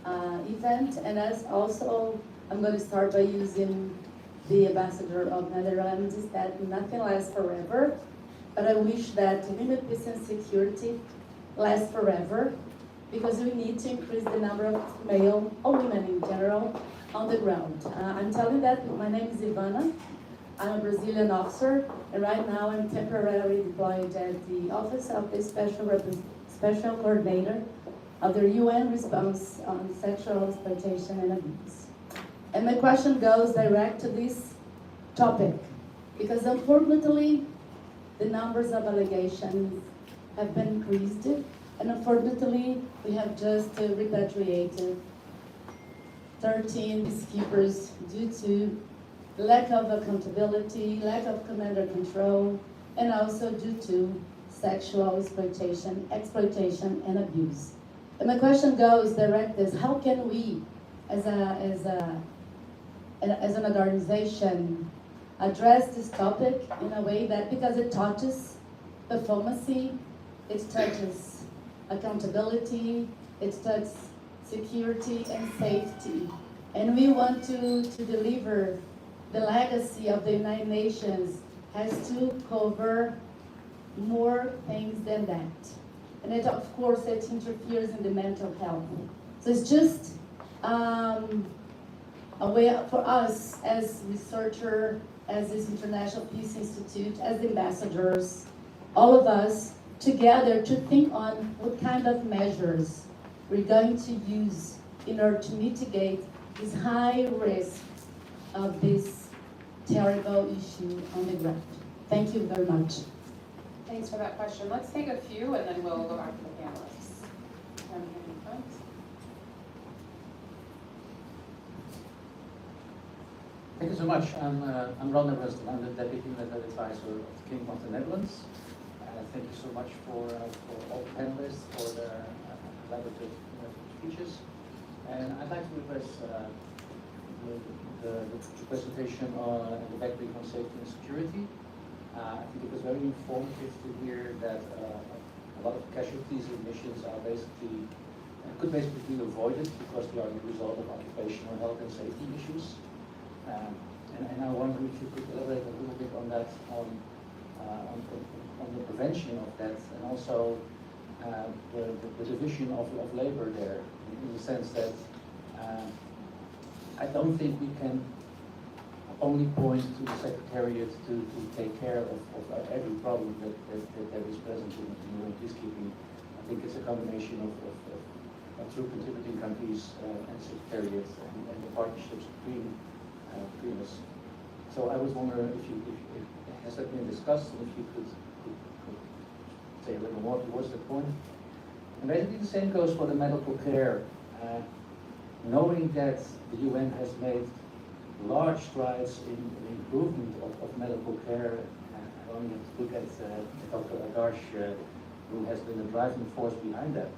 event. And as also, I'm going to start by using the ambassador of Netherlands, that nothing lasts forever. but I wish that women, peace and security lasts forever, because we need to increase the number of male or women in general on the ground. I'm telling that my name is Ivana. I'm a Brazilian officer, and right now I'm temporarily deployed at the Office of the Special Coordinator of the UN Response on Sexual Exploitation and Abuse. And my question goes direct to this topic, because unfortunately, the numbers of allegations have been increased, and unfortunately, we have just repatriated 13 peacekeepers due to lack of accountability, lack of commander control, and also due to sexual exploitation and abuse. And my question goes direct is, how can we, as an organization, address this topic in a way that, because it touches diplomacy, it touches accountability, it touches security and safety. And we want to deliver the legacy of the United Nations has to cover more things than that. And it, of course, it interferes in the mental health. So it's just a way for us as researchers, as this International Peace Institute, as ambassadors, all of us together to think on what kind of measures we're going to use in order to mitigate this high risk of this terrible issue on the ground. Thank you very much. Thanks for that question. Let's take a few and then we'll go back to the panelists. Here in front. Thank you so much. I'm Ron Everest. I'm the Deputy Military Advisor of the Kingdom of the Netherlands. Thank you so much for all the panelists, for their collaborative speeches. And I'd like to address the presentation on the background on safety and security. I think it was very informative to hear that a lot of casualties in missions are could basically be avoided because they are the result of occupational health and safety issues. And I wonder if you could elaborate a little bit on that, on the prevention of that, and also the division of labor there, in the sense that I don't think we can only point to the Secretariat to take care of every problem that is present in UN peacekeeping. I think it's a combination of through contributing countries and Secretariat and the partnerships between us. So I was wondering if has that been discussed, and if you could say a little more towards that point. And basically the same goes for the medical care. Knowing that the UN has made large strides in improvement of medical care, I only have to look at Dr. Adarsh, who has been the driving force behind that.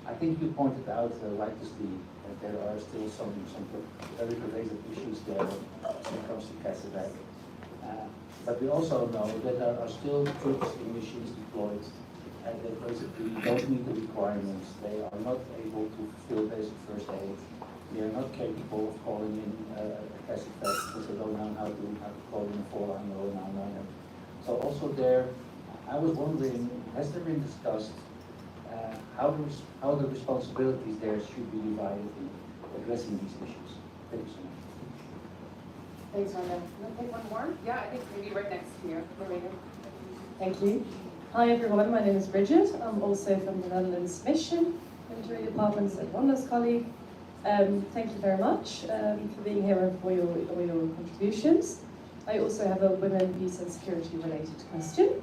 I think you pointed out righteously that there are still some very pervasive issues there when it comes to CASEVAC. But we also know that there are still troops in missions deployed, and they basically don't meet the requirements. They are not able to fulfill basic first aid. They are not capable of calling in a CASEVAC because they don't know how to call in a 4-line or a 9-liner. So also there, I was wondering, has there been discussed how the responsibilities there should be divided in addressing these issues? Thank you so much. Thanks, Rhonda. Want to take one more? Yeah, I think maybe right next to you. Thank you. Hi everyone, my name is Bridget. I'm also from the Netherlands Mission, Military Departments at Rhonda's colleague. Thank you very much for being here and for your contributions. I also have a women, peace and security related question.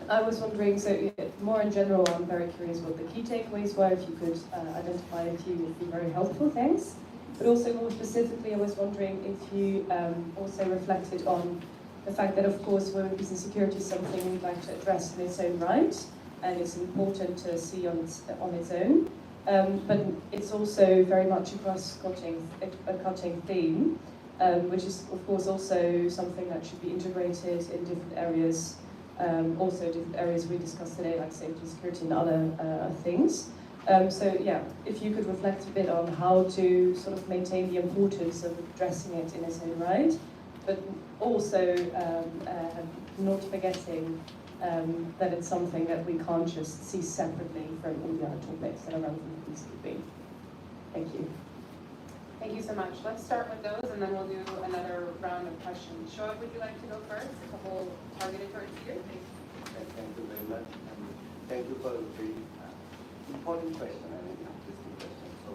I was wondering, so more in general, I'm very curious what the key takeaways were. If you could identify a few, would be very helpful, thanks. But also more specifically, I was wondering if you also reflected on the fact that, of course, women, peace and security is something we'd like to address in its own right, and it's important to see on its own. But it's also very much a cross-cutting theme, which is, of course, also something that should be integrated in different areas, also different areas we discussed today, like safety, security, and other things. So yeah, if you could reflect a bit on how to sort of maintain the importance of addressing it in its own right, but also not forgetting that it's something that we can't just see separately from all the other topics that are relevant to peacekeeping. Thank you. Thank you so much. Let's start with those and then we'll do another round of questions. Showeb, would you like to go first? A couple targeted towards you. Thank you very much. And thank you for a very important question and an interesting question. So,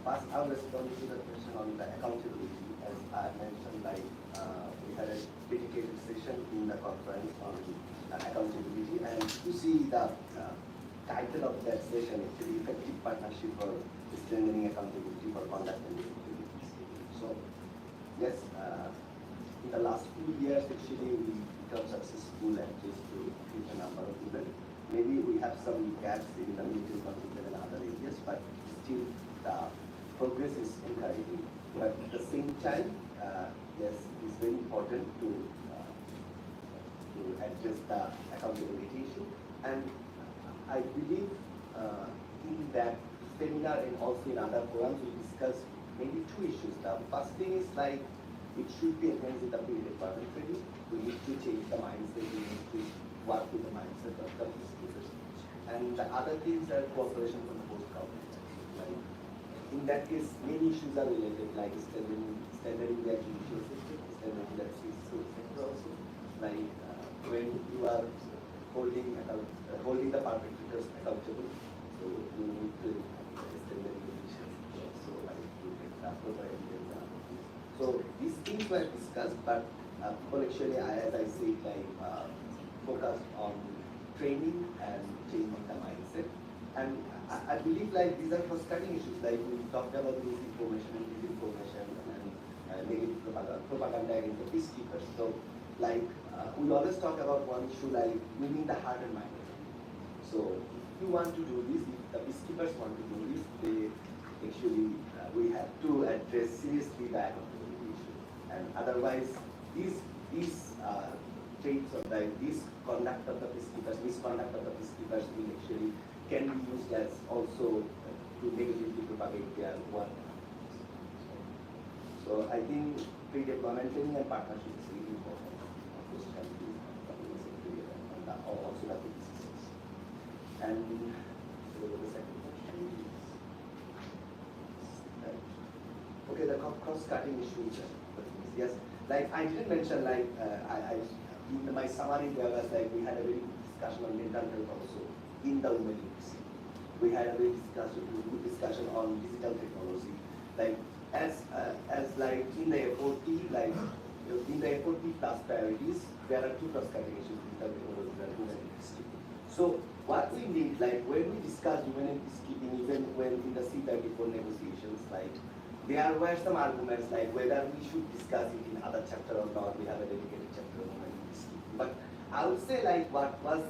first I'll respond to the question on the accountability. As I mentioned, we had a dedicated session in the conference on accountability, and to see the title of that session, actually effective partnership for strengthening accountability for conduct and discipline. So, yes, in the last few years, actually, we become successful at just to reach a number of women. Maybe we have some gaps in the military conflict and other areas, but still the progress is encouraging. But at the same time, yes, it's very important to address the accountability issue. And I believe in that seminar and also in other forums, we discussed maybe two issues. The first thing is it should be enhanced in the pre-deployment training. We need to change the mindset, we need to work with the mindset of the peacekeepers. And the other things are cooperation from the host government. In that case, many issues are related, like strengthening their judicial system, strengthening their civil sector also. When you are holding the perpetrators accountable, so you need to strengthen the judicial system. So you get the appropriate evidence. So these things were discussed, but people actually, as I said, focused on training and changing the mindset. And I believe these are cross-cutting issues. We talked about misinformation and disinformation and negative propaganda against the peacekeepers. So we always talk about one issue winning the heart and mind of the people. So if you want to do this, if the peacekeepers want to do this, they actually we have to address seriously the accountability issue. And otherwise, these traits of this conduct of the peacekeepers, misconduct of the peacekeepers will actually can be used as also to negatively propagate their work. So I think pre-deployment training and partnership is really important. Of course, can be and also the businesses. And the second question is okay, the cross-cutting issues. Yes, I didn't mention in my summary there was we had a very good discussion on mental health also in the women industry. We had a very good discussion on digital technology. As in the FOT, in the FOT plus priorities, there are two cross-cutting issues, digital technology and women industry. So what we need, when we discuss women in peacekeeping, even when in the C34 negotiations, there were some arguments whether we should discuss it in other chapter or not. We have a dedicated chapter on women in peacekeeping. But I would say what was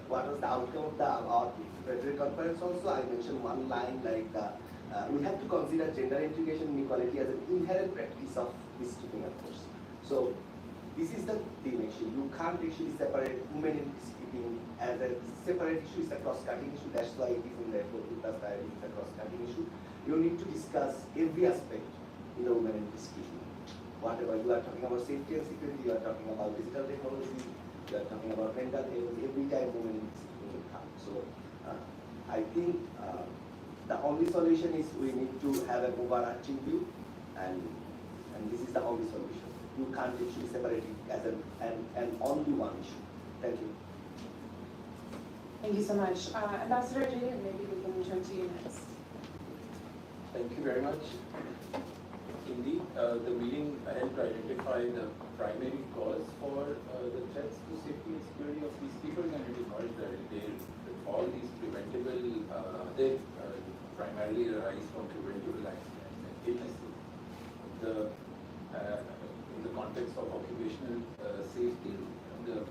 the outcome of our preparatory conference also? I mentioned one line we have to consider gender integration and equality as an inherent practice of peacekeeping, of course. So this is the thing actually. You can't actually separate women in peacekeeping as a separate issue. It's a cross-cutting issue. That's why it is in the FOT plus priority. It's a cross-cutting issue. You need to discuss every aspect in the women in peacekeeping. Whatever you are talking about safety and security, you are talking about digital technology, you are talking about mental health, every time women in peacekeeping will come. So I think the only solution is we need to have an overarching view, and this is the only solution. You can't actually separate it as an only one issue. Thank you. Thank you so much. Ambassador Jay, and maybe we can turn to you next. Thank you very much. Indeed, the meeting helped identify the primary cause for the threats to safety and security of peacekeepers, and it acknowledged that all these preventable, they primarily arise from preventable accidents and cases. In the context of occupational safety, the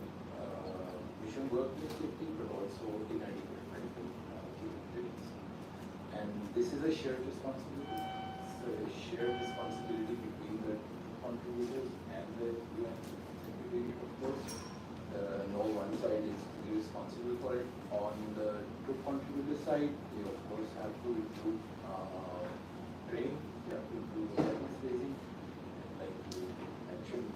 mission workplace safety, but also inadequate medical capabilities. And this is a shared responsibility. It's a shared responsibility between the contributors and the UN Secretary, of course. No one side is responsible for it. On the troop contributor side, we of course have to improve train, we have to improve weapons raising, like you mentioned,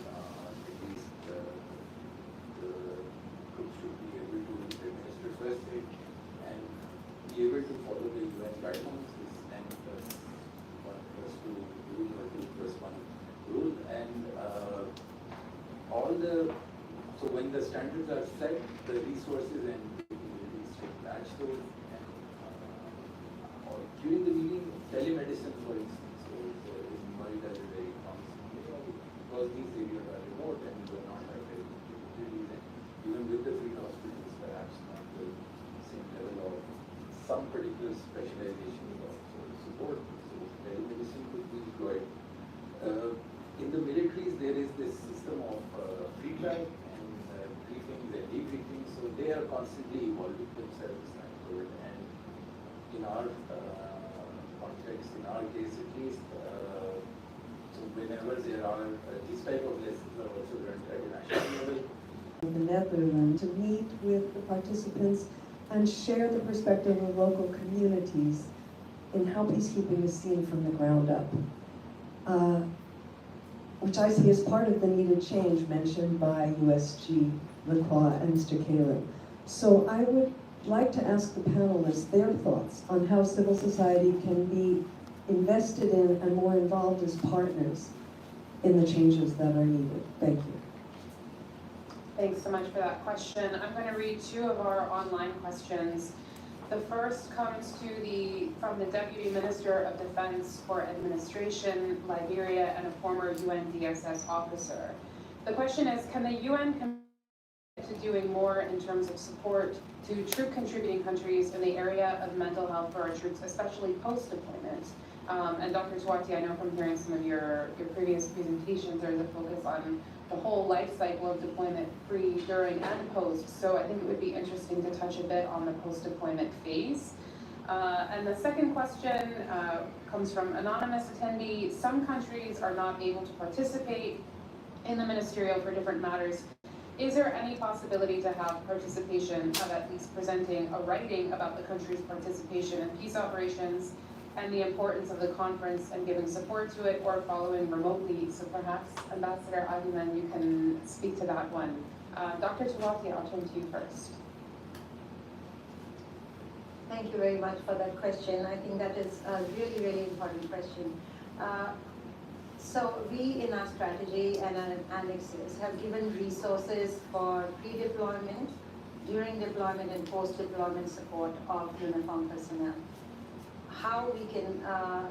so when the standards are set, the resources and capabilities to match those. And or during the meeting, telemedicine, for instance, is emerged as a very promising area because these areas are remote and do not have very good capabilities. And even with the field hospitals, perhaps not the same level of some particular specialization of support. So telemedicine could be deployed. In the militaries, there is this system of feedback and briefings and debriefings, so they are constantly evolving themselves. And in our context, in our case at least, so whenever there are these type of lessons are also learned at a national level. The Netherlands to meet with the participants and share the perspective of local communities in how peacekeeping is seen from the ground up. Which I see as part of the needed change mentioned by USG Lacroix and Mr. Kalin. So I would like to ask the panelists their thoughts on how civil society can be invested in and more involved as partners in the changes that are needed. Thank you. Thanks so much for that question. I'm going to read two of our online questions. The first comes from the Deputy Minister of Defense for Administration, Liberia, and a former UN DSS officer. The question is, can the UN commit to doing more in terms of support to troop contributing countries in the area of mental health for our troops, especially post-deployment? And Dr. Tiwathia, I know from hearing some of your previous presentations, there's a focus on the whole life cycle of deployment, pre, during, and post. So I think it would be interesting to touch a bit on the post-deployment phase. And the second question comes from anonymous attendee. Some countries are not able to participate in the ministerial for different matters. Is there any possibility to have participation of at least presenting a writing about the country's participation in peace operations and the importance of the conference and giving support to it, or following remotely? So perhaps Ambassador Agyeman, you can speak to that one. Dr. Tiwathia, I'll turn to you first. Thank you very much for that question. I think that is a really, really important question. So we in our strategy and our annexes have given resources for pre-deployment, during deployment and post-deployment support of uniformed personnel. How we can,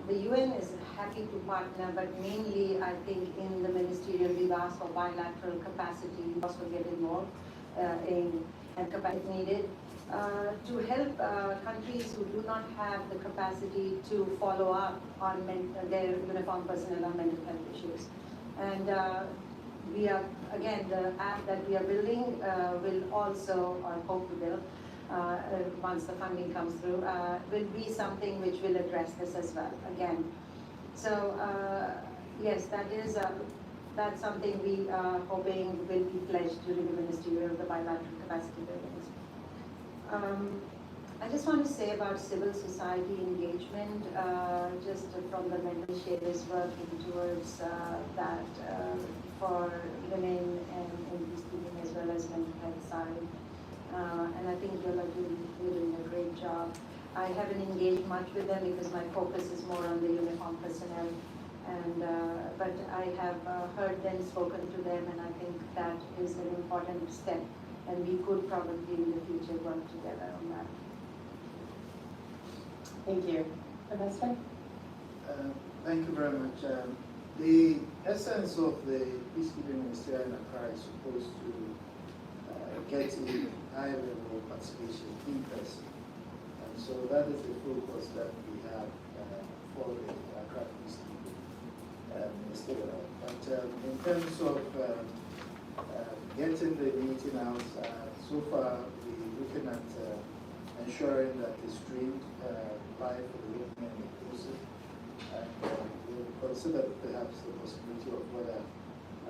the UN is happy to partner, but mainly I think in the ministerial we've asked for bilateral capacity, also get involved in and capacity needed to help countries who do not have the capacity to follow up on their uniformed personnel on mental health issues. And we are, again, the app that we are building will also, or hope to build, once the funding comes through, will be something which will address this as well, again. So, yes, that's something we are hoping will be pledged during the ministerial, the bilateral capacity buildings. I just want to say about civil society engagement, just from the mental is working towards that for women and in peacekeeping as well as mental health side. And I think you're doing a great job. I haven't engaged much with them because my focus is more on the uniformed personnel. And but I have heard them, spoken to them, and I think that is an important step. And we could probably in the future work together on that. Thank you. Ambassador? Thank you very much. The essence of the Peacekeeping Ministerial in Accra is supposed to get in high level participation in person. And so that is the focus that we have for the Accra Peacekeeping Ministerial. But in terms of getting the meeting out, so far we're looking at ensuring that it's streamed live for the women and inclusive. And we'll consider perhaps the possibility of whether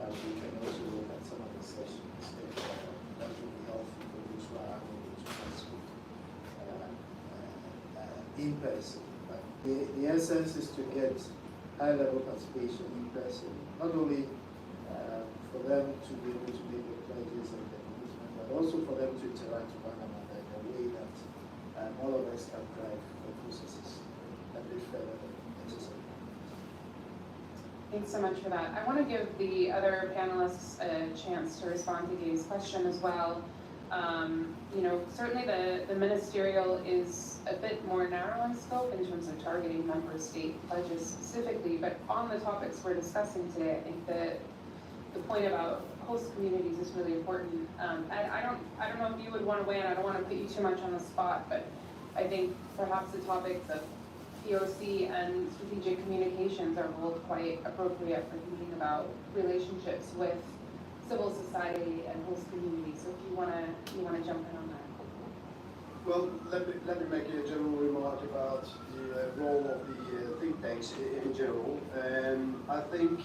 we can also look at some of the sessions that will be helpful for those who are unable to participate in person. But the essence is to get high-level participation in person, not only for them to be able to make the pledges and the commitment, but also for them to interact with one another in a way that all of us can drive the processes a bit further than necessary. Thanks so much for that. I want to give the other panelists a chance to respond to Gay's question as well. Certainly the ministerial is a bit more narrow in scope in terms of targeting member state pledges specifically, but on the topics we're discussing today, I think that the point about host communities is really important. I don't know if you would want to weigh in. I don't want to put you too much on the spot, but I think perhaps the topics of POC and strategic communications are both quite appropriate for thinking about relationships with civil society and host communities. So if you want to jump in on that. Well, let me make a general remark about the role of the think tanks in general. I think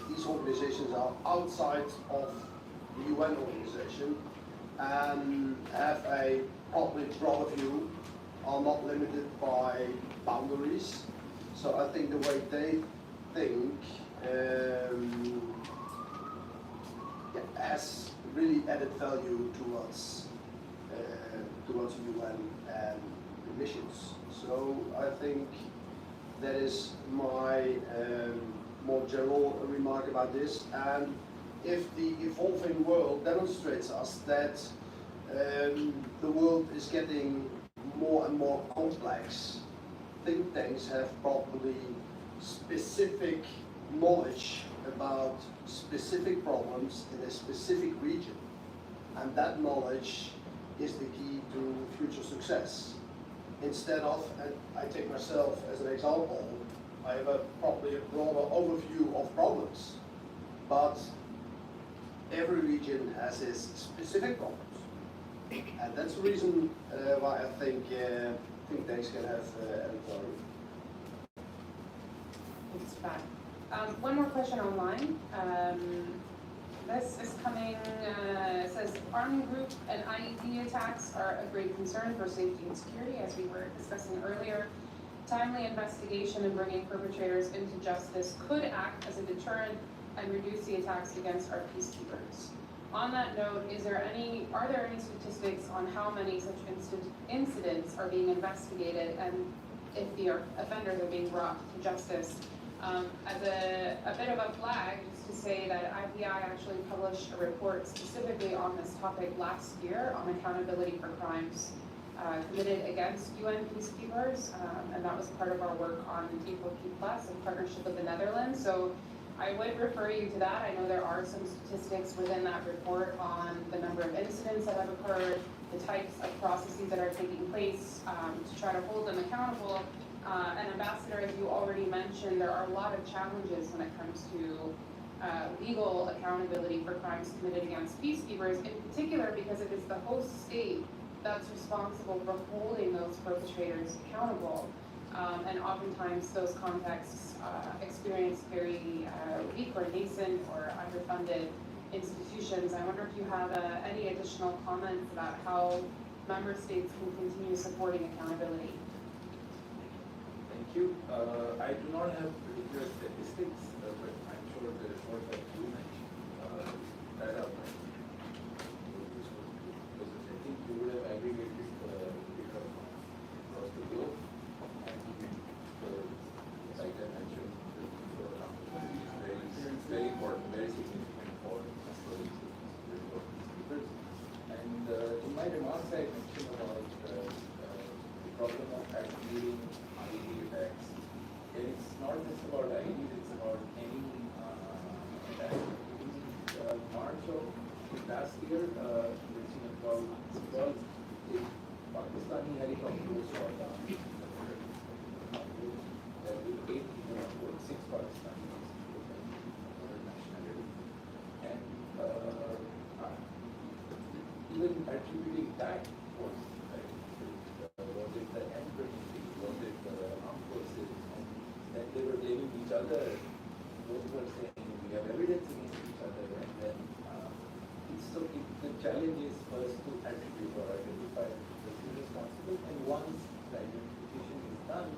these organizations are outside of the UN organization and have a probably broader view, are not limited by boundaries. So I think the way they think has really added value towards UN and the missions. So I think that is my more general remark about this. And if the evolving world demonstrates us that the world is getting more and more complex, think tanks have probably specific knowledge about specific problems in a specific region. And that knowledge is the key to future success. Instead of, and I take myself as an example, I have probably a broader overview of problems, but every region has its specific problems. And that's the reason why I think think tanks can have added value. Thanks for that. One more question online. This is coming, it says, armed group and IED attacks are a great concern for safety and security, as we were discussing earlier. Timely investigation and bringing perpetrators into justice could act as a deterrent and reduce the attacks against our peacekeepers. On that note, are there any statistics on how many such incidents are being investigated and if the offenders are being brought to justice? As a bit of a flag, just to say that IPI actually published a report specifically on this topic last year on accountability for crimes committed against UN peacekeepers, and that was part of our work on D4P+ in partnership with the Netherlands. So I would refer you to that. I know there are some statistics within that report on the number of incidents that have occurred, the types of processes that are taking place to try to hold them accountable. And Ambassador, as you already mentioned, there are a lot of challenges when it comes to legal accountability for crimes committed against peacekeepers, in particular because it is the host state that's responsible for holding those perpetrators accountable. And oftentimes those contexts experience very weak or nascent or underfunded institutions. I wonder if you have any additional comments about how member states can continue supporting accountability. Thank you. I do not have particular statistics, but I'm sure the report that you mentioned that up. Because I think you would have aggregated data across the globe. Like I mentioned, it's very important, very significant for peacekeepers. And in my remarks, I mentioned about the problem of activating IED attacks. And it's not just about IEDs, it's about any attack. In March of last year, we've seen about 12 Pakistani helicopters shot down. With 8 people on board, 6 Pakistanis of nationality. And even attributing that was it the M23, was it the armed forces, and that they were blaming each other. Those were saying we have evidence against each other, and then the challenge is first to attribute or identify the responsible, and once the identification is done,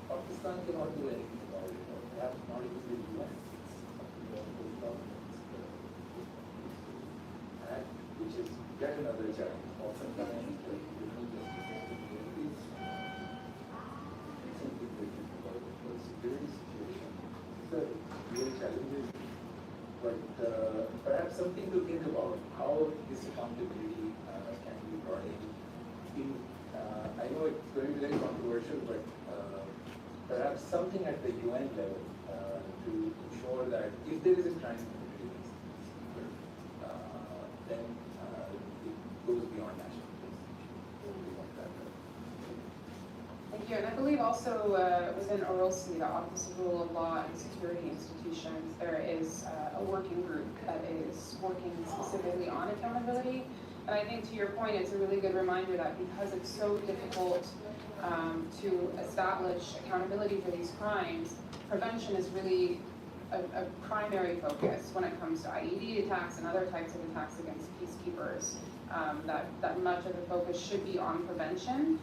Pakistan cannot do anything about it, or perhaps not even the UN. It's up to the local governments, and which is yet another challenge. Oftentimes, the criminal justice communities simply because of the security situation but perhaps something to think about how this accountability can be brought in. I know it's going to be very controversial, but perhaps something at the UN level to ensure that if there is a crime committed against the peacekeeper, then it goes beyond national jurisdiction. Thank you. And I believe also within OROSI, the Office of Rule of Law and Security Institutions, there is a working group that is working specifically on accountability. And I think to your point, it's a really good reminder that because it's so difficult to establish accountability for these crimes, prevention is really a primary focus when it comes to IED attacks and other types of attacks against peacekeepers. That much of the focus should be on prevention,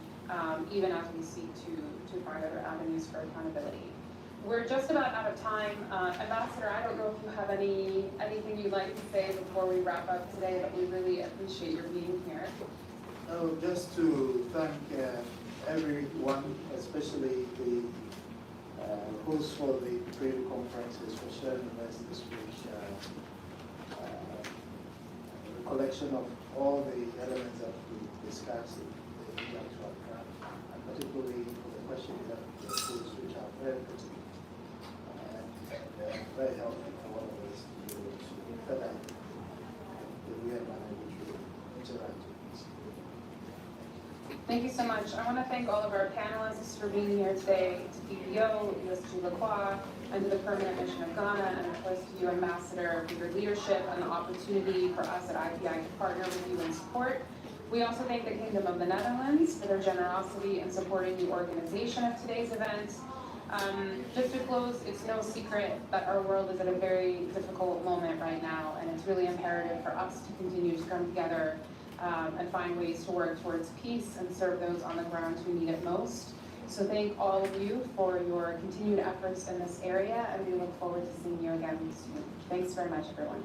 even as we seek to find other avenues for accountability. We're just about out of time. Ambassador, I don't know if you have anything you'd like to say before we wrap up today, but we really appreciate your being here. Oh, just to thank everyone, especially the hosts for the previous conferences, for sharing with us this rich collection of all the elements that we discussed in the intellectual craft, and particularly for the questions that the schools, which are very critical and very helpful for all of us to better the real manner in which we interact with this. Thank you so much. I want to thank all of our panelists for being here today, to PPO, USG Lacroix, and to the Permanent Mission of Ghana, and of course to you, Ambassador, for your leadership and the opportunity for us at IPI to partner with you in support. We also thank the Kingdom of the Netherlands for their generosity in supporting the organization of today's event. Just to close, it's no secret that our world is at a very difficult moment right now, and it's really imperative for us to continue to come together and find ways to work towards peace and serve those on the ground who need it most. So thank all of you for your continued efforts in this area, and we look forward to seeing you again soon. Thanks very much, everyone.